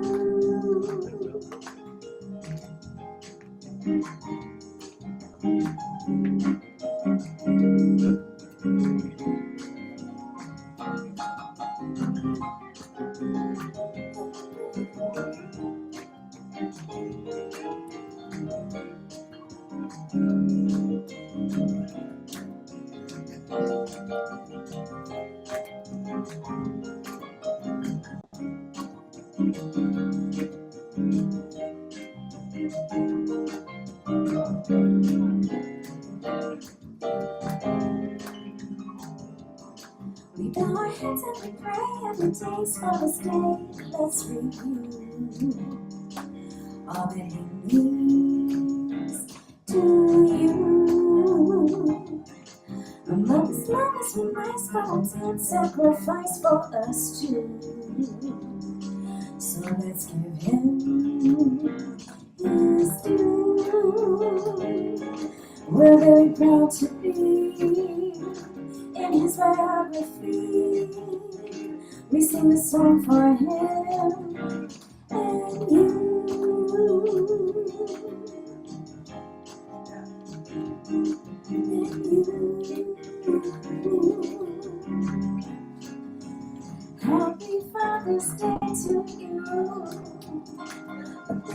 We bow our heads and we pray every day's Father's Day. Let's review all that he means to you. A mother's love is a nice volunteer sacrifice for us too. So let's give him his due. We're very proud to be in his biography. We sing a song for him and you. Happy Father's Day to you. To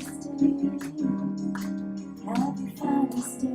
you, happy Father's Day, happy Father's Day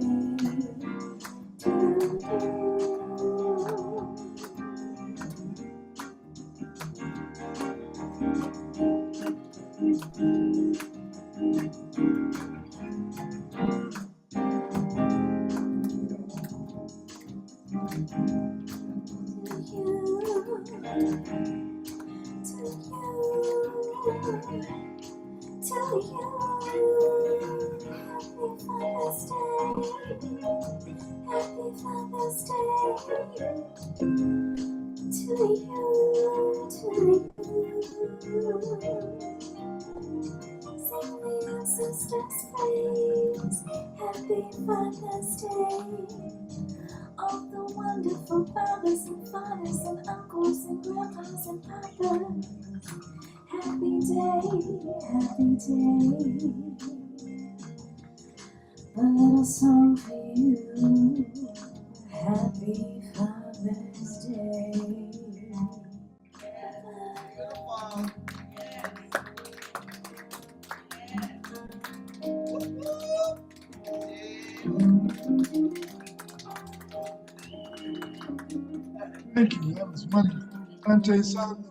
to sisters, please. Happy Father's Day. All the wonderful fathers and uncles and grandpas and papas. Happy day, happy day. A little song for you. Happy Father's Day. Thank you. That was wonderful. Ante Sullivan.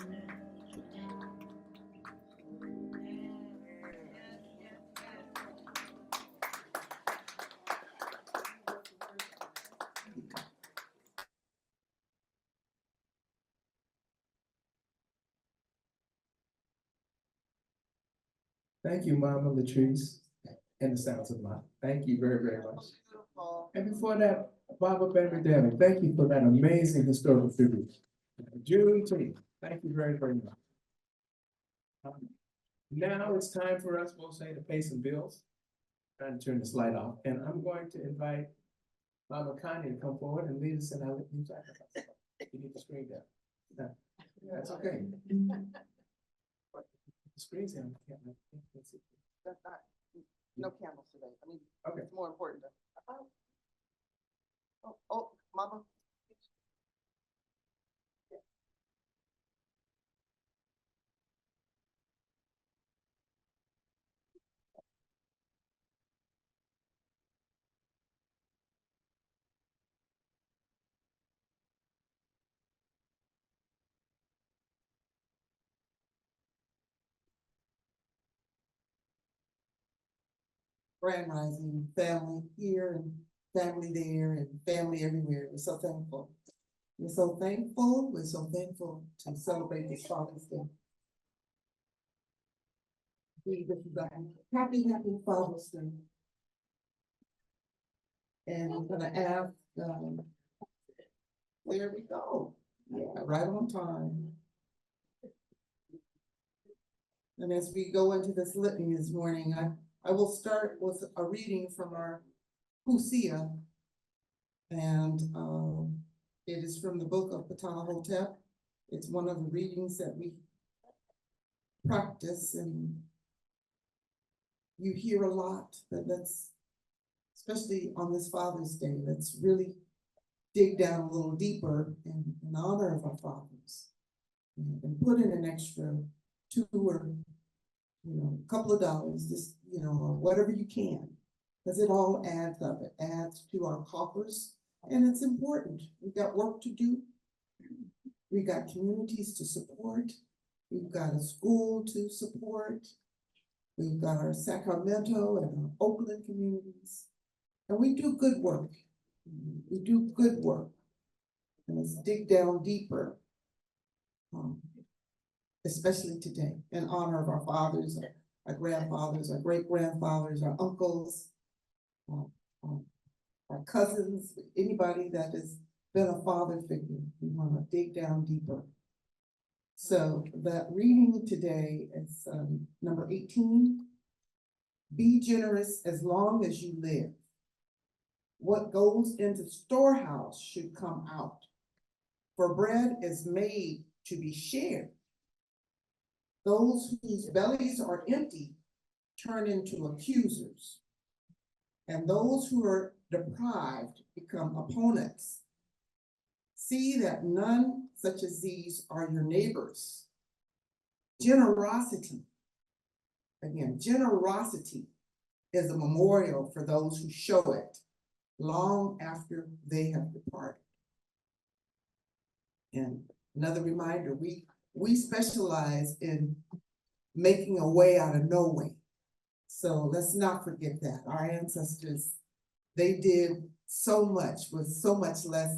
Thank you, Mama Latrice, and the sounds of Maat. Thank you very, very much. And before that, Baba Bamidemi, thank you for that amazing historical tribute. Juneteenth, thank you very, very much. Now it's time for us, we'll say, to pay some bills. Trying to turn the slide off, and I'm going to invite Mama Connie to come forward and lead us in our litany sacrifice. You need the screen down. No, that's okay. The screen's down. That's not, no candles today. I mean, Okay. it's more important. Oh, Mama. Grand Rising family here and family there and family everywhere. We're so thankful. We're so thankful. We're so thankful to celebrate this Father's Day. This is a happy Father's Day. And I'm gonna ask, there we go. Yeah, right on time. And as we go into this litany this morning, I will start with a reading from our Hosea. And it is from the book of Ptah. It's one of the readings that we practice and you hear a lot, but let's, especially on this Father's Day, let's really dig down a little deeper in honor of our fathers and put in an extra $2 or a couple of dollars, just or whatever you can, because it all adds up. It adds to our coffers, and it's important. We've got work to do. We've got communities to support. We've got a school to support. We've got our Sacramento and our Oakland communities, and we do good work. We do good work, and let's dig down deeper, especially today, in honor of our fathers, our grandfathers, our great-grandfathers, our uncles, our cousins, anybody that has been a father figure. We want to dig down deeper. So that reading today is number 18. Be generous as long as you live. What goes into the storehouse should come out, for bread is made to be shared. Those whose bellies are empty turn into accusers, and those who are deprived become opponents. See that none such as these are your neighbors. Generosity, again, generosity is a memorial for those who show it long after they have departed. And another reminder, we specialize in making a way out of no way. So let's not forget that. Our ancestors, they did so much with so much less.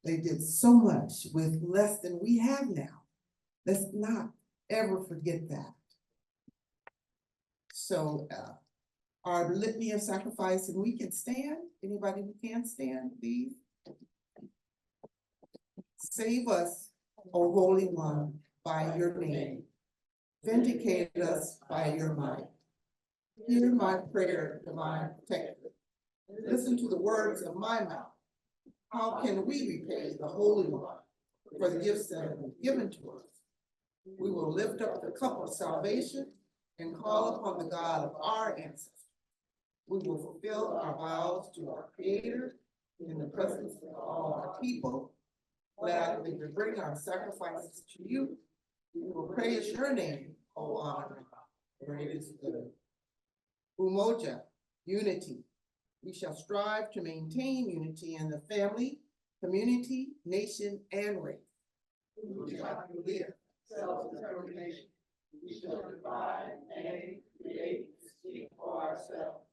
They did so much with less than we have now. Let's not ever forget that. So our litany of sacrifice, and we can stand. Anybody who can stand, please. Save us, O Holy One, by your name. Vindicate us by your might. Hear my prayer, divine protector. Listen to the words of my mouth. How can we repay the Holy One for the gifts that have been given to us? We will lift up the cup of salvation and call upon the God of our ancestors. We will fulfill our vows to our Creator in the presence of all our people. Gladly we bring our sacrifices to you. We will praise your name, O honor, for it is good. Umoja, unity. We shall strive to maintain unity in the family, community, nation, and race. We shall live self-determination. We shall divide, name, create, and speak for ourselves.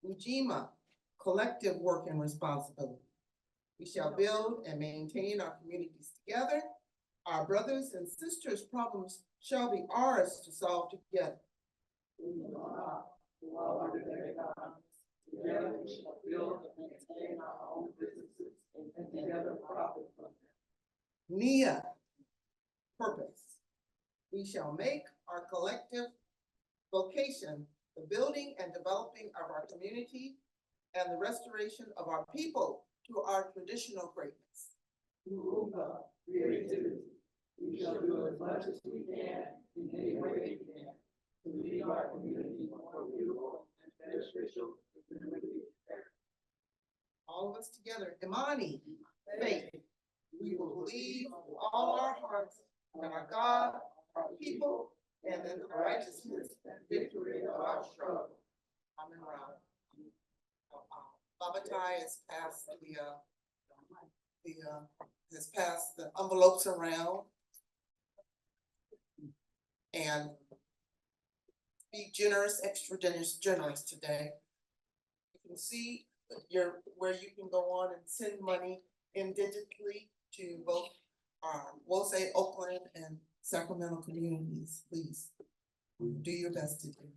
Ujima, collective work and responsibility. We shall build and maintain our communities together. Our brothers and sisters' problems shall be ours to solve together. Together we shall build and maintain our own businesses and together profit from them. Nia, purpose. We shall make our collective vocation the building and developing of our community and the restoration of our people to our traditional greatness. Rupa, creativity. We shall do as much as we can in any way we can to leave our community more beautiful and beneficial. All of us together. Imani, faith. We will believe with all our hearts in our God, our people, and in the righteousness and victory of our struggle. Amen. Baba Tai has passed the envelopes around, and be generous, extra generous today. You can see where you can go on and send money digitally to both Wose, Oakland, and Sacramento communities. Please do your best to do.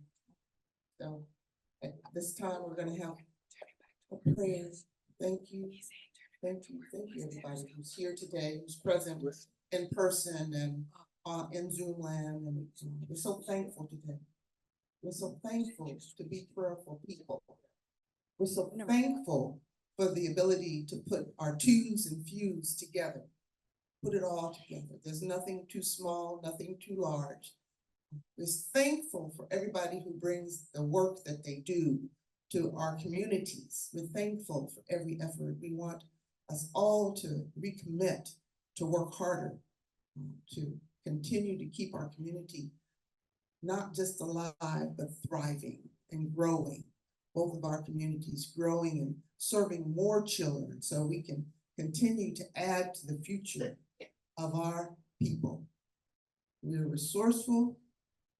So at this time, we're going to have of prayers. Thank you. Thank you. Thank you, everybody who's here today, who's present in person and in Zoom land. And we're so thankful today. We're so thankful to be prayerful people. We're so thankful for the ability to put our twos and fews together, put it all together. There's nothing too small, nothing too large. We're thankful for everybody who brings the work that they do to our communities. We're thankful for every effort. We want us all to recommit to work harder, to continue to keep our community not just alive, but thriving and growing. Both of our communities growing and serving more children so we can continue to add to the future of our people. We're resourceful.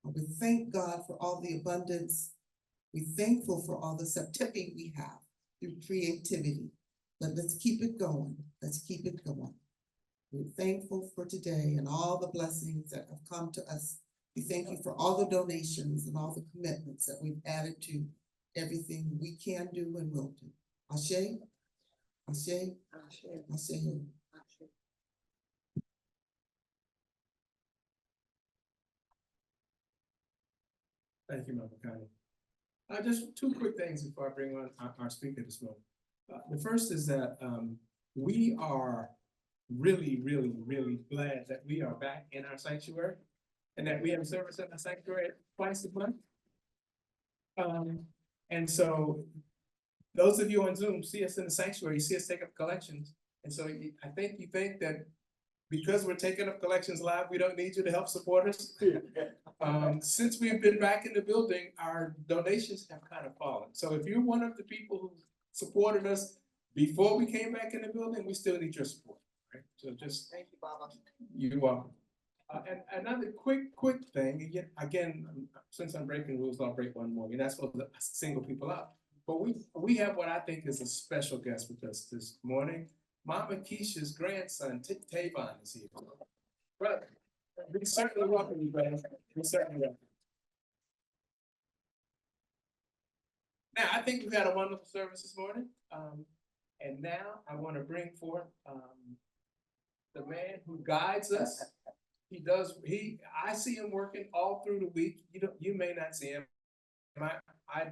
We thank God for all the abundance. We're thankful for all the activity we have through creativity. But let's keep it going. Let's keep it going. We're thankful for today and all the blessings that have come to us. We thank you for all the donations and all the commitments that we've added to everything we can do and will do. Ashe, Ashe, Ashe, Ashe. Thank you, Mama Connie. Just two quick things before I bring on our speaker this morning. The first is that we are really, really, really glad that we are back in our sanctuary and that we have service in the sanctuary twice a month. And so those of you on Zoom see us in the sanctuary, you see us take up collections. And so I think you think that because we're taking up collections live, we don't need you to help support us. Since we've been back in the building, our donations have kind of fallen. So if you're one of the people who supported us before we came back in the building, we still need your support. Right? So just thank you, Baba. You're welcome. And another quick thing, again, since I'm breaking rules, I'll break one more. You're not supposed to single people out. But we have what I think is a special guest with us this morning. Mama Keisha's grandson, Tavon, is here. Brother, we certainly welcome you, brother. We certainly welcome you. Now, I think we've had a wonderful service this morning. And now I want to bring forth the man who guides us. I see him working all through the week. You may not see him. I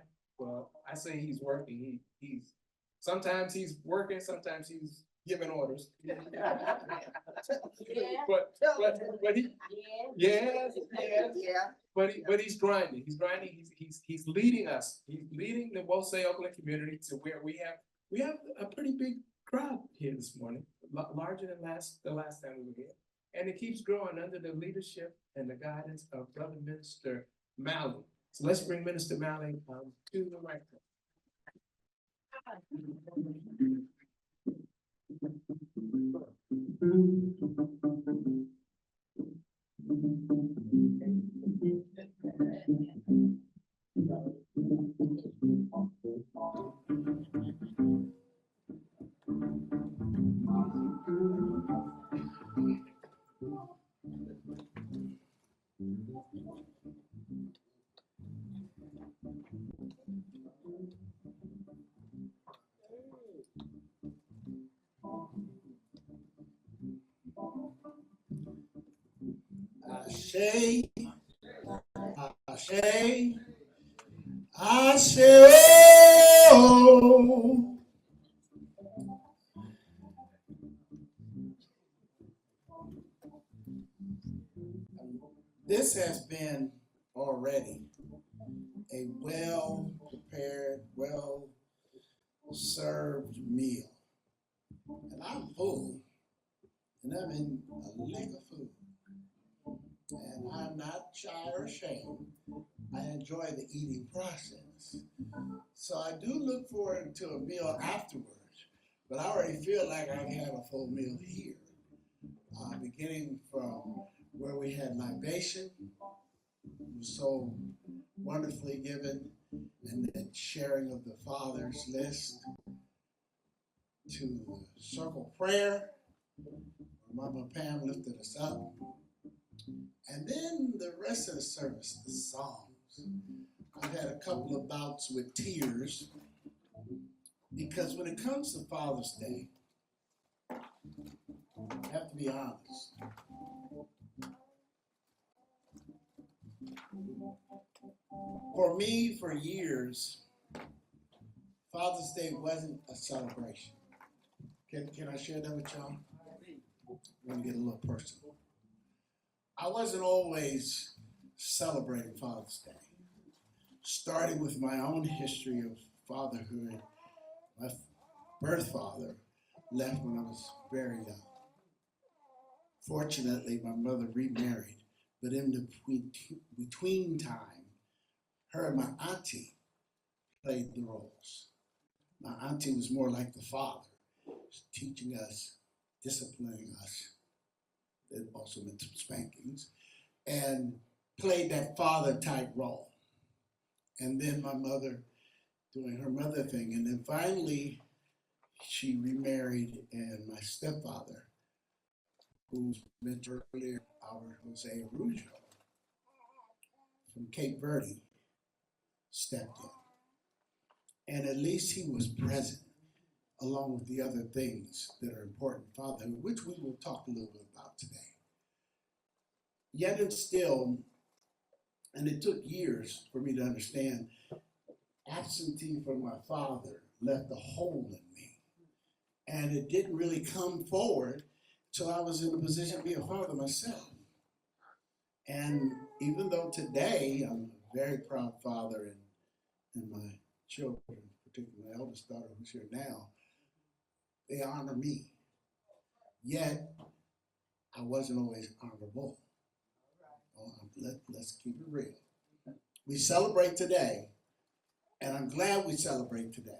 say he's working. He's sometimes he's working, sometimes he's giving orders. But he's grinding. He's grinding. He's leading us. He's leading the Wose Oakland community to where we have a pretty big crowd here this morning, larger than the last time we were here. And it keeps growing under the leadership and the guidance of Brother Minister Malley. So let's bring Minister Malley to the microphone. Ashe, Ashe, Ashe, oh. This has been already a well-prepared, well-served meal. And I'm full, and I'm in a lick of food. And I'm not shy or ashamed. I enjoy the eating process. So I do look forward to a meal afterwards, but I already feel like I can have a full meal here. Beginning from where we had libation, it was so wonderfully given, and then sharing of the Father's list, to circle prayer, where Mama Pam lifted us up. And then the rest of the service, the songs. I've had a couple of bouts with tears Because when it comes to Father's Day, I have to be honest. For me, for years, Father's Day wasn't a celebration. Can I share that with y'all? I'm gonna get a little personal. I wasn't always celebrating Father's Day. Starting with my own history of fatherhood, my birth father left when I was very young. Fortunately, my mother remarried, but in the between time, her and my auntie played the roles. My auntie was more like the father, teaching us, disciplining us. It also meant some spankings, and played that father type role. And then my mother doing her mother thing. And then finally, she remarried, and my stepfather, who's mentioned earlier, our Jose Araujo from Cape Verde, stepped in. And at least he was present, along with the other things that are important in fatherhood, which we will talk a little bit about today. Yet and still, and it took years for me to understand, absentee from my father left a hole in me. And it didn't really come forward till I was in a position to be a father myself. And even though today I'm a very proud father, and my children, particularly my eldest daughter who's here now, they honor me. Yet I wasn't always honorable. Let's keep it real. We celebrate today, and I'm glad we celebrate today.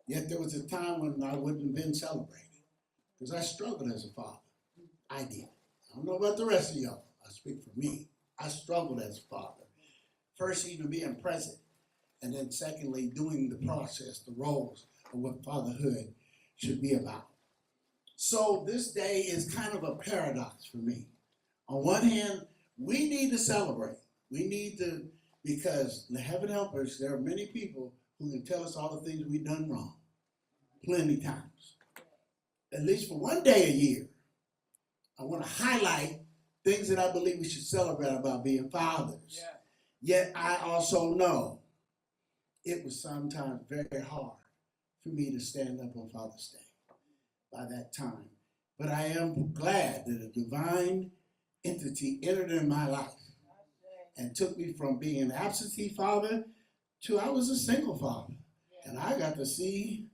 Yet there was a time when I wouldn't have been celebrated, because I struggled as a father. I did. I don't know about the rest of y'all. I speak for me. I struggled as a father. First, even being present, and then secondly, doing the process, the roles of what fatherhood should be about. So this day is kind of a paradox for me. On one hand, we need to celebrate. We need to, because heaven help us, there are many people who can tell us all the things we've done wrong, plenty times. At least for one day a year, I want to highlight things that I believe we should celebrate about being fathers. Yeah. Yet I also know it was sometimes very hard for me to stand up on Father's Day by that time. But I am glad that a divine entity entered in my life and took me from being an absentee father to I was a single father. And I got to see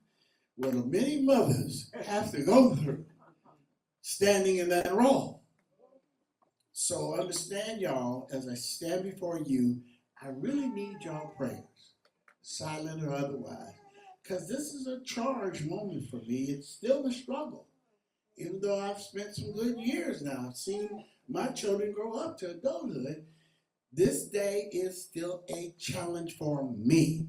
what many mothers have to go through standing in that role. So understand, y'all, as I stand before you, I really need y'all prayers, silent or otherwise, because this is a charged moment for me. It's still a struggle. Even though I've spent some good years now, I've seen my children grow up to adulthood, this day is still a challenge for me.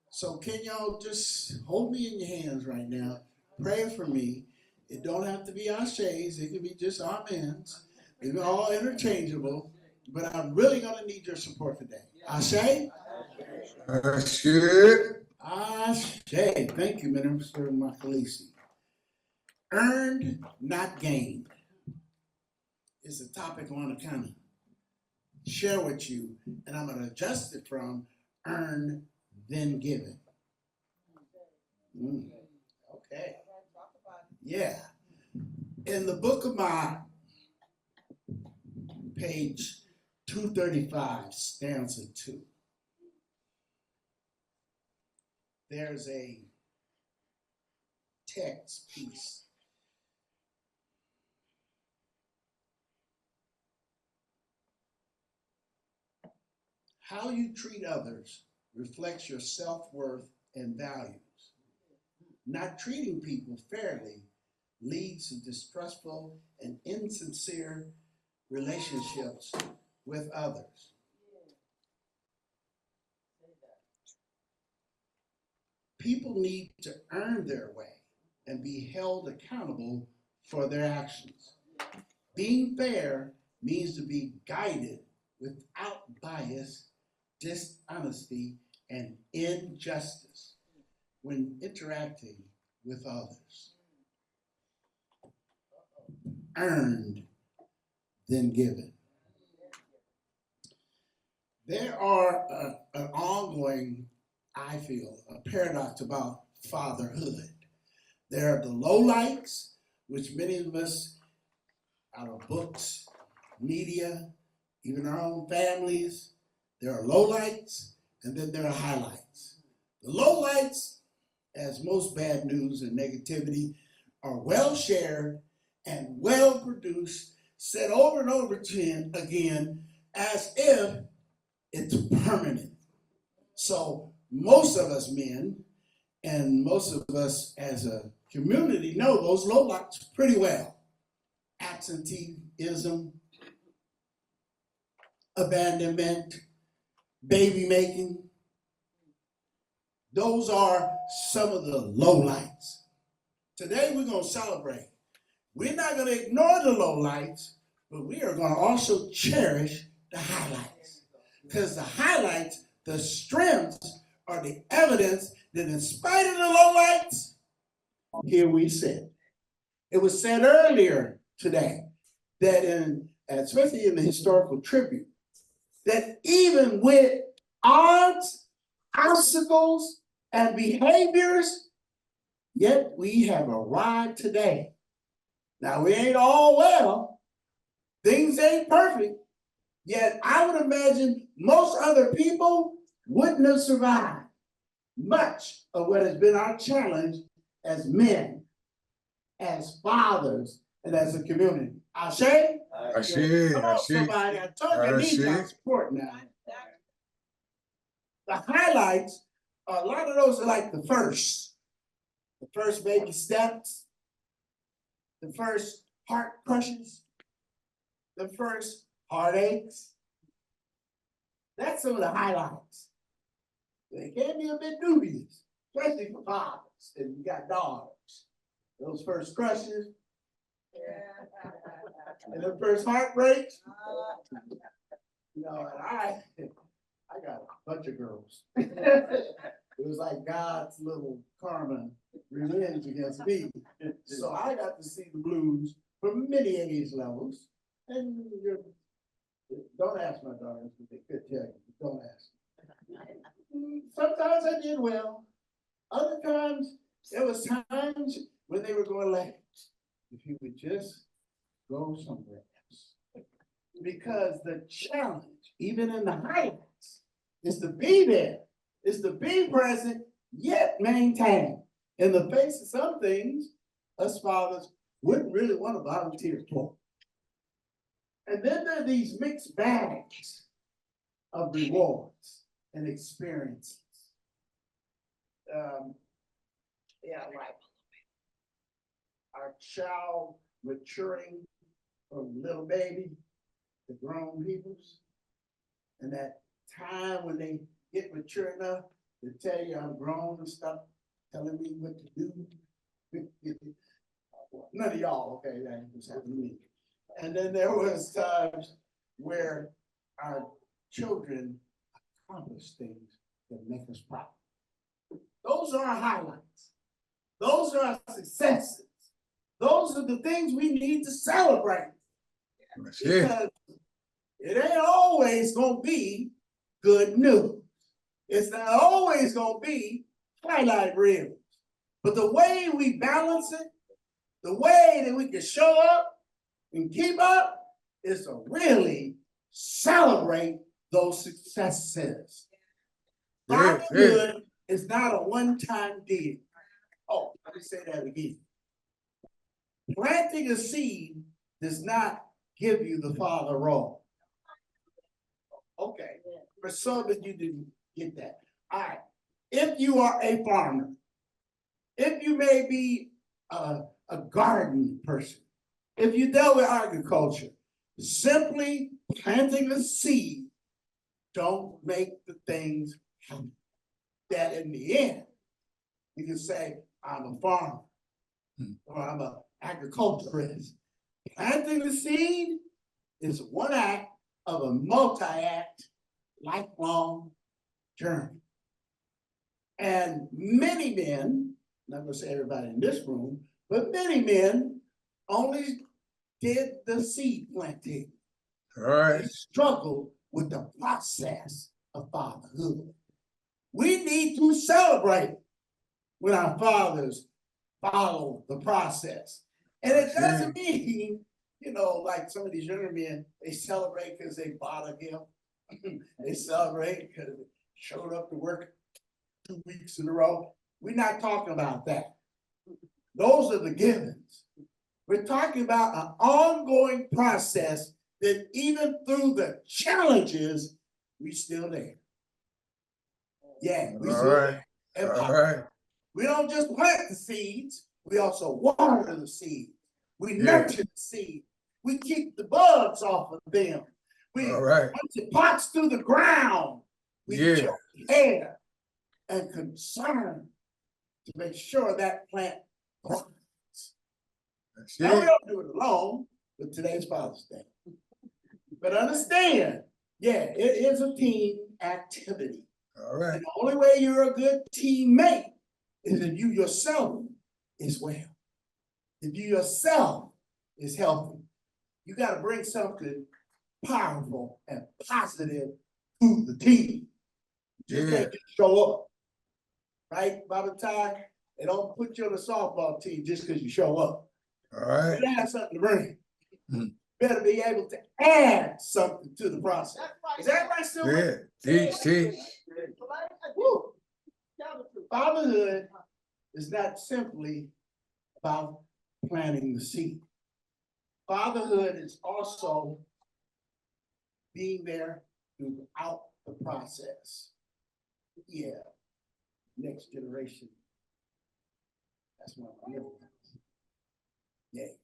So can y'all just hold me in your hands right now, pray for me. It don't have to be ashes, it can be just amens. They're all interchangeable, but I'm really gonna need your support today. Ashe? Ashe. Ashe. Thank you, Minister Makalisi. Earned, not gained, is a topic I want to kind of share with you, and I'm going to adjust it from earn, then given. Okay. Yeah. In the book of Maat, page 235, stanza 2, there's a text piece. How you treat others reflects your self-worth and values. Not treating people fairly leads to distrustful and insincere relationships with others. People need to earn their way and be held accountable for their actions. Being fair means to be guided without bias, dishonesty, and injustice. when interacting with others. Earned, then given. There are an ongoing, I feel, a paradox about fatherhood. There are the lowlights, which many of us, out of books, media, even our own families, there are lowlights, and then there are highlights. The lowlights, as most bad news and negativity, are well shared and well produced, said over and over again, as if it's permanent. So most of us men and most of us as a community know those lowlights pretty well. Absenteeism, abandonment, baby making. Those are some of the lowlights. Today we're going to celebrate. We're not going to ignore the lowlights, but we are going to also cherish the highlights. Because the highlights, the strengths, are the evidence that in spite of the lowlights, here we sit. It was said earlier today that especially in the historical tribute, that even with odds, obstacles, and behaviors, yet we have arrived today. Now, we ain't all well. Things ain't perfect. Yet I would imagine most other people wouldn't have survived much of what has been our challenge as men, as fathers, and as a community. Ashe? Ashe, Come on, Ashe. somebody. I told you I need y'all support now. The highlights, a lot of those are like the first baby steps, the first heart crushes, the first heartaches. That's some of the highlights. They can be a bit dubious, especially for fathers, and you got daughters. Those first crushes, and the first heartbreaks. You know, and I got a bunch of girls. It was like God's little karma revenge against me. So I got to see the blues from many age levels. And don't ask my daughters, but they could tell you. Don't ask. Sometimes I did well. Other times, there was times when they were going like, if you would just go somewhere else. Because the challenge, even in the highlights, is to be there, is to be present, yet maintain. In the face of some things, us fathers wouldn't really want to volunteer for. And then there are these mixed bags of rewards and experiences. Like our child maturing from little baby to grown peoples. And that time when they get mature enough to tell you I'm grown and stop telling me what to do. None of y'all, okay, that was happening to me. And then there was times where our children accomplish things that make us proud. Those are our highlights. Those are our successes. Those are the things we need to celebrate. Because it ain't always gonna be good news. It's not always gonna be highlight reels. But the way we balance it, the way that we can show up and keep up is to really celebrate those successes. Fatherhood is not a one-time deal. Oh, let me say that again. Planting a seed does not give you the father role. Okay, for some of you didn't get that. All right, if you are a farmer, if you may be a garden person, if you deal with agriculture, simply planting a seed don't make the things happen. That in the end, you can say, I'm a farmer, or I'm an agriculturist. Planting the seed is one act of a multi-act, lifelong journey. And many men, I'm not gonna say everybody in this room, but many men only did the seed planting. All right. They struggle with the process of fatherhood. We need to celebrate when our fathers follow the process. And it doesn't mean, you know, like some of these younger men, they celebrate because they bought a gift. They celebrate because they showed up to work 2 weeks in a row. We're not talking about that. Those are the givens. We're talking about an ongoing process that even through the challenges, we still there. Yeah, we still there. And we don't just plant the seeds, we also water the seed. We nurture the seed. We keep the bugs off of them. Once it pops through the ground, we show care and concern to make sure that plant grows. Now we don't do it alone, but today's Father's Day. But understand, yeah, it is a team activity. All right. And the only way you're a good teammate is if you yourself is well. If you yourself is healthy. You got to bring something powerful and positive to the team. Just can't just show up. Right, Baba Ty? They don't put you on the softball team just because you show up. All right. You have something to bring. Better be able to add something to the process. Is everybody still with me? Teach. Fatherhood is not simply about planting the seed. Fatherhood is also being there throughout the process. Yeah, next generation. That's what I'm living. Yeah.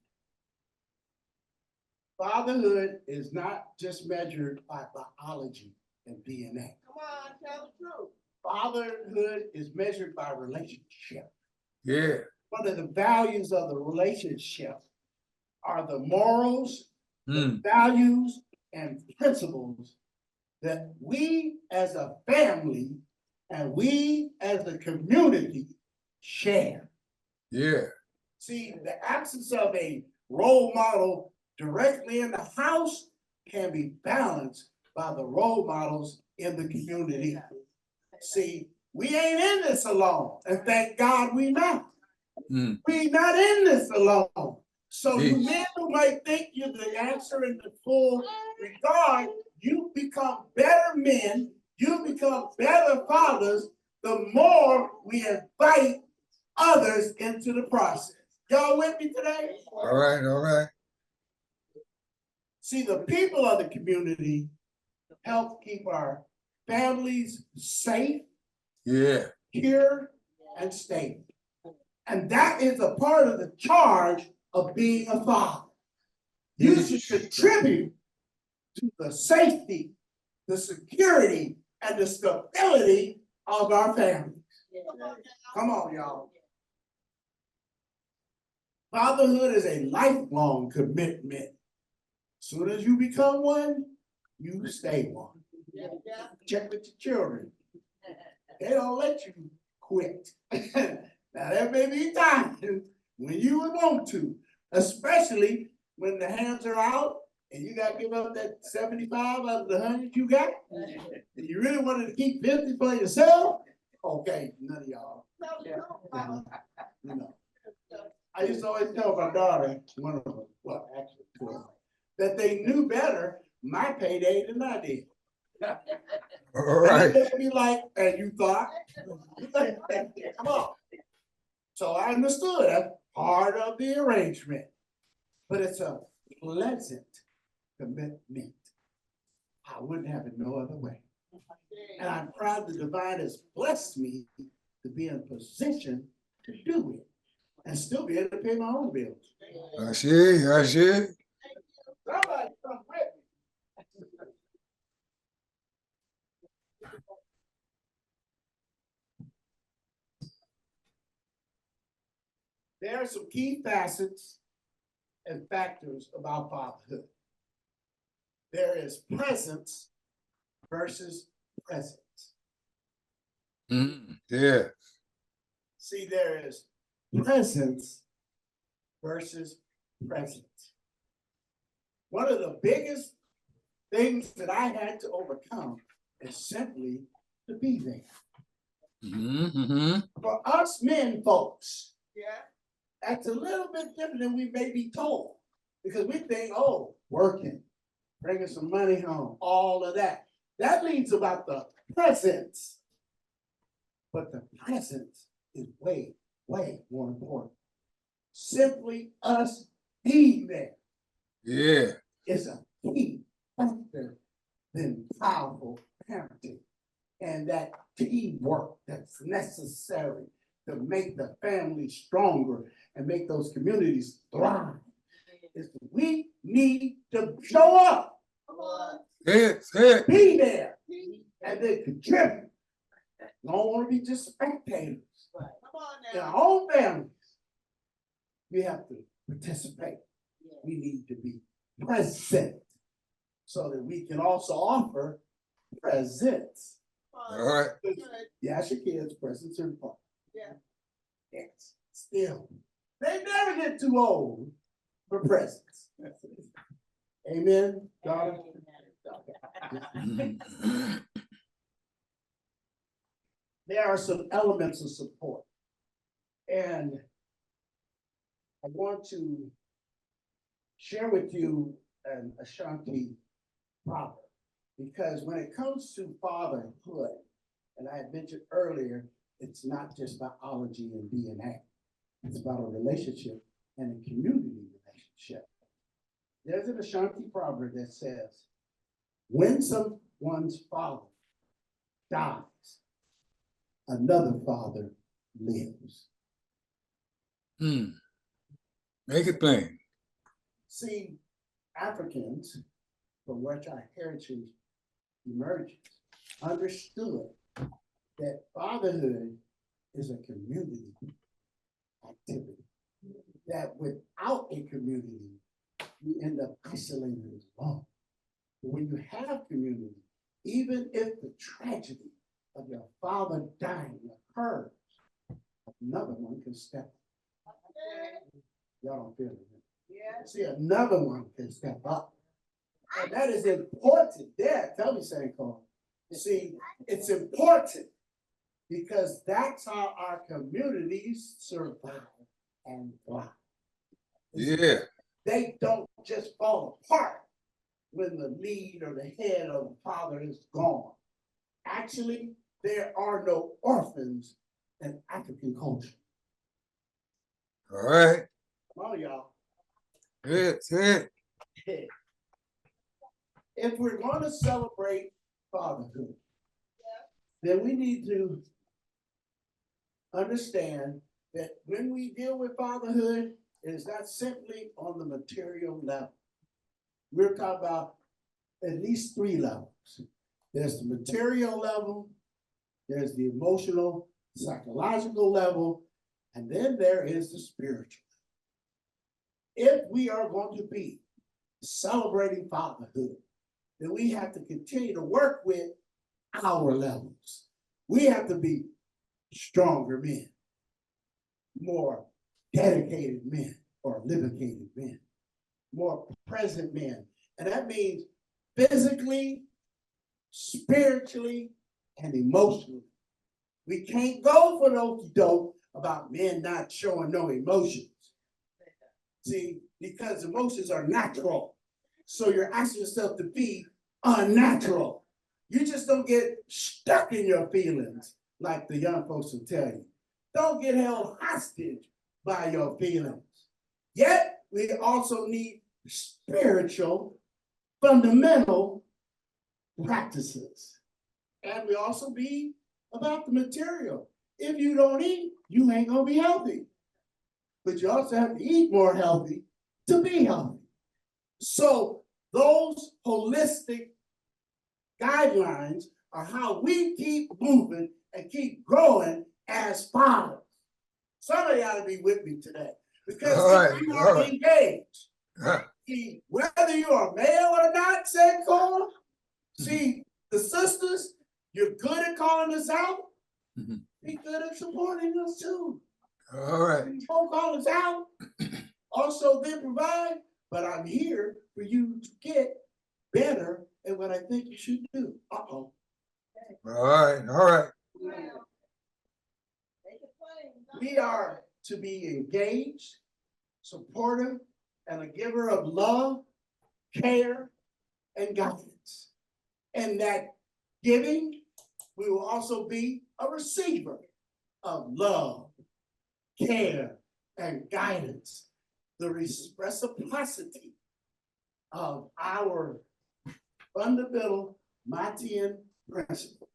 Fatherhood is not just measured by biology and DNA. Come on, tell the truth. Fatherhood is measured by relationship. Yeah. One of the values of the relationship are the morals, the values, and principles that we as a family and we as a community share. Yeah. See, the absence of a role model directly in the house can be balanced by the role models in the community. See, we ain't in this alone, and thank God we not. We not in this alone. So you men who might think you're the answer in the full regard, you become better men, you become better fathers, the more we invite others into the process. Y'all with me today? All right. See, the people of the community help keep our families safe, pure, and stable. And that is a part of the charge of being a father. You should contribute to the safety, the security, and the stability of our families. Come on, y'all. Fatherhood is a lifelong commitment. Soon as you become one, you stay one. Check with your children. They don't let you quit. Now there may be times when you would want to, especially when the hands are out and you got to give up that 75 out of the 100 you got. And you really wanted to keep 50 for yourself. Okay, none of y'all. You know. I used to always tell my daughter, one of them, well, actually two of them, that they knew better my payday than I did. All right. And they'd be like, and you thought? Come on. So I understood that's part of the arrangement, but it's a pleasant commitment. I wouldn't have it no other way. And I'm proud the divine has blessed me to be in a position to do it and still be able to pay my own bills. I see. Somebody come with me. There are some key facets and factors about fatherhood. There is presence versus presence. Yeah. See, there is presence versus present. One of the biggest things that I had to overcome is simply to be there. For us men folks, that's a little bit different than we may be told. Because we think, oh, working, bringing some money home, all of that. That means about the presence. But the presence is way, way more important. Simply us being there. Yeah. Is a key factor than powerful parenting. And that teamwork that's necessary to make the family stronger and make those communities thrive. Is we need to show up. Be there. And then contribute. Don't want to be just spectators. In our own families, we have to participate. We need to be present so that we can also offer presents. All right. You ask your kids, presents are important. Yes, still. They never get too old for presents. Amen, daughter? There are some elements of support. And I want to share with you an Ashanti proverb. Because when it comes to fatherhood, and I had mentioned earlier, it's not just biology and DNA. It's about a relationship and a community relationship. There's an Ashanti proverb that says, when someone's father dies, another father lives. Make it plain. See, Africans, from which our heritage emerges, understood that fatherhood is a community activity. That without a community, you end up isolated and alone. But when you have community, even if the tragedy of your father dying occurs, another one can step up. Y'all don't feel it. See, another one can step up. And that is important. Dad, tell me, Sanko. See, it's important because that's how our communities survive and thrive. Yeah. They don't just fall apart when the lead or the head of the father is gone. Actually, there are no orphans in African culture. All right. Come on, y'all. That's it. If we're going to celebrate fatherhood, then we need to understand that when we deal with fatherhood, it is not simply on the material level. We're talking about at least 3 levels. There's the material level, there's the emotional, psychological level, and then there is the spiritual. If we are going to be celebrating fatherhood, then we have to continue to work with our levels. We have to be stronger men, more dedicated men or livicated men, more present men. And that means physically, spiritually, and emotionally. We can't go for the okie doke about men not showing no emotions. See, because emotions are natural. So you're asking yourself to be unnatural. You just don't get stuck in your feelings like the young folks will tell you. Don't get held hostage by your feelings. Yet, we also need spiritual, fundamental practices. And we also be about the material. If you don't eat, you ain't gonna be healthy. But you also have to eat more healthy to be healthy. So those holistic guidelines are how we keep moving and keep growing as fathers. Somebody ought to be with me today. Because if you are engaged, see, whether you are male or not, see, the sisters, you're good at calling us out. Be good at supporting us too. All right. Don't call us out. Also, then provide. But I'm here for you to get better at what I think you should do. All right. All right. We are to be engaged, supportive, and a giver of love, care, and guidance. And that giving, we will also be a receiver of love, care, and guidance. The reciprocity of our fundamental Maatian principle.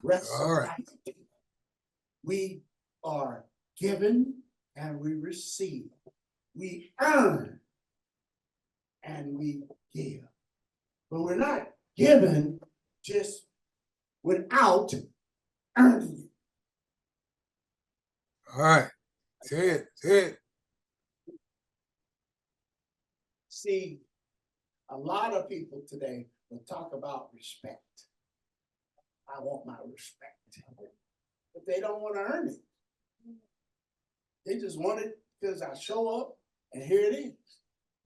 Reciprocity. We are given and we receive. We earn and we give. But we're not given just without earning it. All right. Say it. Say it. See, a lot of people today will talk about respect. I want my respect. But they don't want to earn it. They just want it because I show up and here it is.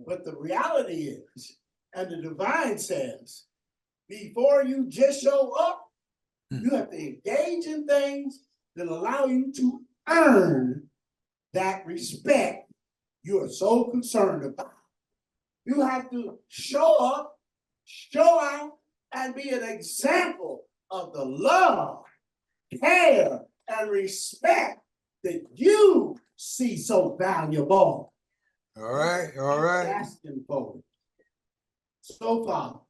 But the reality is, and the divine says, before you just show up, you have to engage in things that allow you to earn that respect you are so concerned about. You have to show up, show out, and be an example of the love, care, and respect that you see so valuable. All right. All right. Asking for it. So, fathers,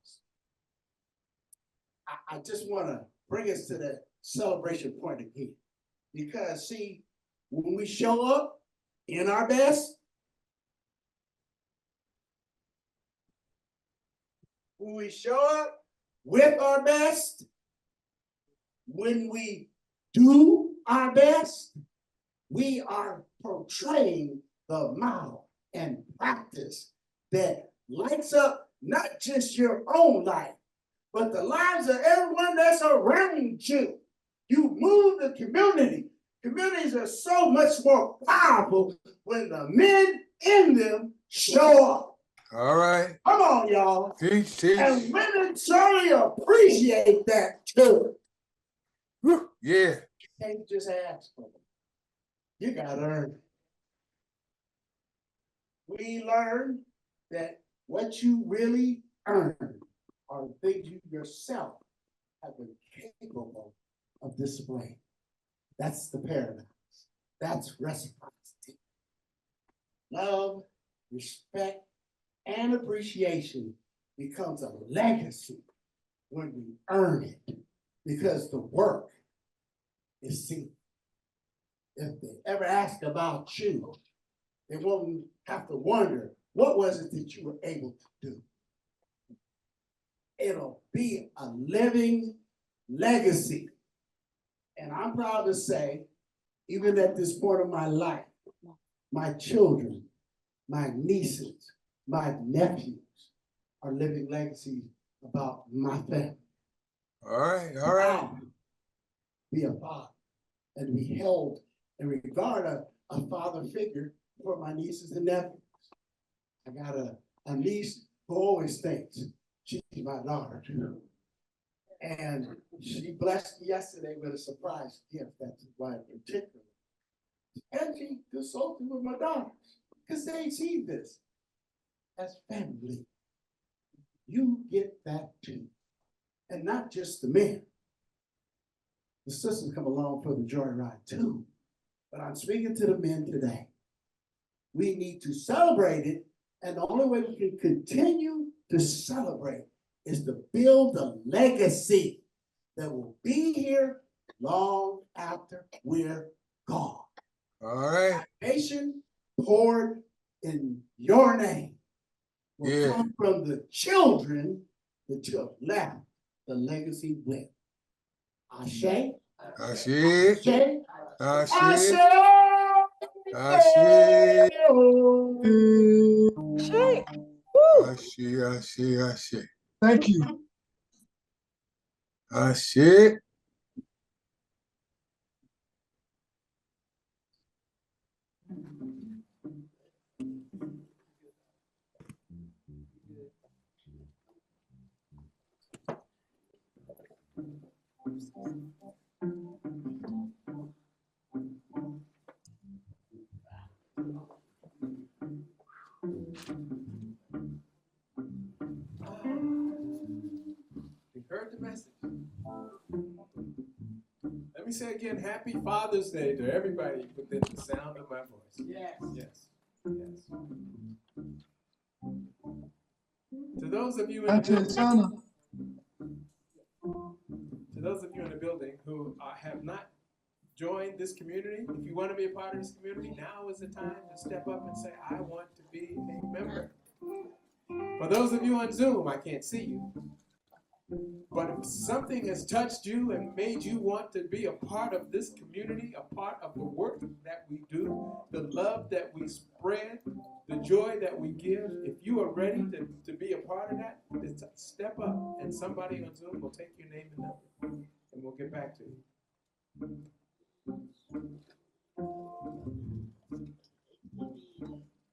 I just want to bring us to that celebration point again. Because, see, when we show up in our best, when we show up with our best, when we do our best, we are portraying the model and practice that lights up not just your own life, but the lives of everyone that's around you. You move the community. Communities are so much more powerful when the men in them show up. All right. Come on, y'all. Teach, teach. And women truly appreciate that too. Woo. Yeah. You can't just ask for it. You gotta earn it. We learned that what you really earn are the things you yourself have been capable of displaying. That's the paradox. That's reciprocity. Love, respect, and appreciation becomes a legacy when we earn it, because the work is seen. If they ever ask about you, they won't have to wonder, what was it that you were able to do? It'll be a living legacy. And I'm proud to say, even at this point of my life, my children, my nieces, my nephews are living legacies about my family. All right. All right. Be a father and be held and regard a father figure for my nieces and nephews. I got a niece who always thinks she's my daughter too. And she blessed me yesterday with a surprise gift. That's why in particular. And she consulted with my daughters because they see this as family. You get that too. And not just the men. The sisters come along for the joyride too. But I'm speaking to the men today. We need to celebrate it. And the only way we can continue to celebrate is to build a legacy that will be here long after we're gone. All right. Nation poured in your name will come from the children that you have left the legacy with. Ashe. Ashe. Ashe. Ashe. Ashe. Ashe. Ashe. Ashe. Ashe. Ashe. Thank you. Ashe. You heard the message. Let me say again, happy Father's Day to everybody within the sound of my voice. Yes. Yes. Yes. To those of you in the building, who have not joined this community, if you want to be a part of this community, now is the time to step up and say, I want to be a member. For those of you on Zoom, I can't see you. But if something has touched you and made you want to be a part of this community, a part of the work that we do, the love that we spread, the joy that we give, if you are ready to be a part of that, step up and somebody on Zoom will take your name and number and we'll get back to you.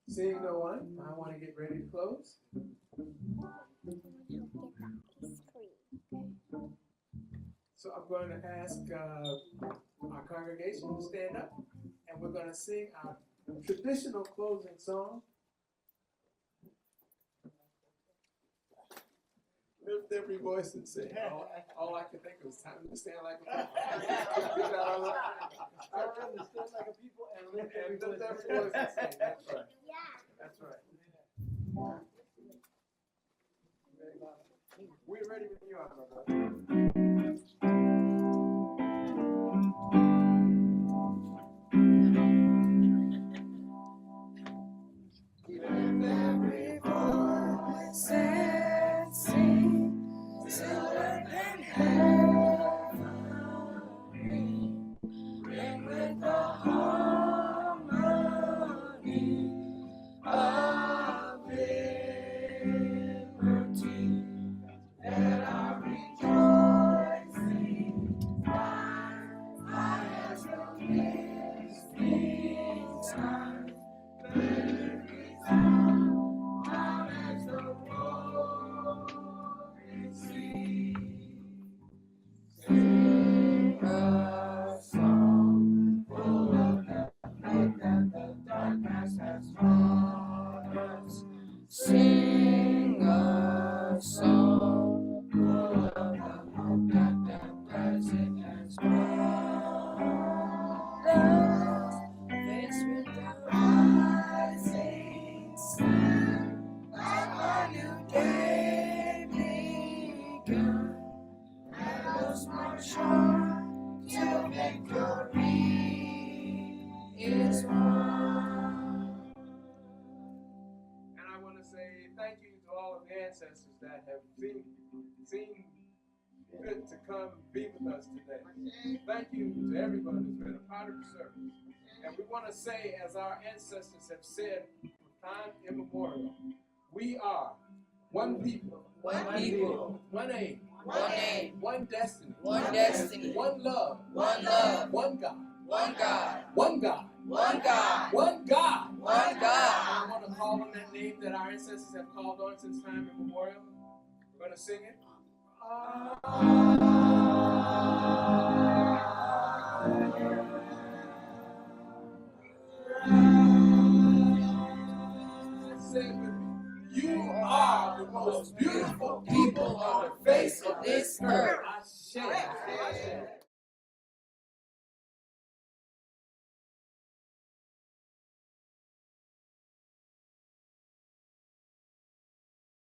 Seeing no one, I want to get ready to close. So I'm going to ask our congregation to stand up, and we're going to sing our traditional closing song. Lift every voice and sing. All I could think of was time to stand like a people. Stand like a people and lift every voice and sing. That's right. That's right. We're ready when you are, my brother. Every voice and sing, silver than heaven ring, ring with the harmony of liberty. Let our rejoicing rise high as the listening sun. Let it resound loud as the roaring sea. Sing a song full of the light that the dark past has taught us. Sing a song full of the hope that the present has brought us. Faced with the rising sun, like a new day begun. Let us march on till victory is won. And I want to say thank you to all of the ancestors that have seen fit to come be with us today. Thank you to everyone who's been a part of the service. And we want to say, as our ancestors have said from time immemorial, we are one people, one aim, one destiny, one love, one God, one God, one God. I want to call on that name that our ancestors have called on since time immemorial. We're going to sing it. Say it with me. You are the most beautiful people on the face of this earth. I share.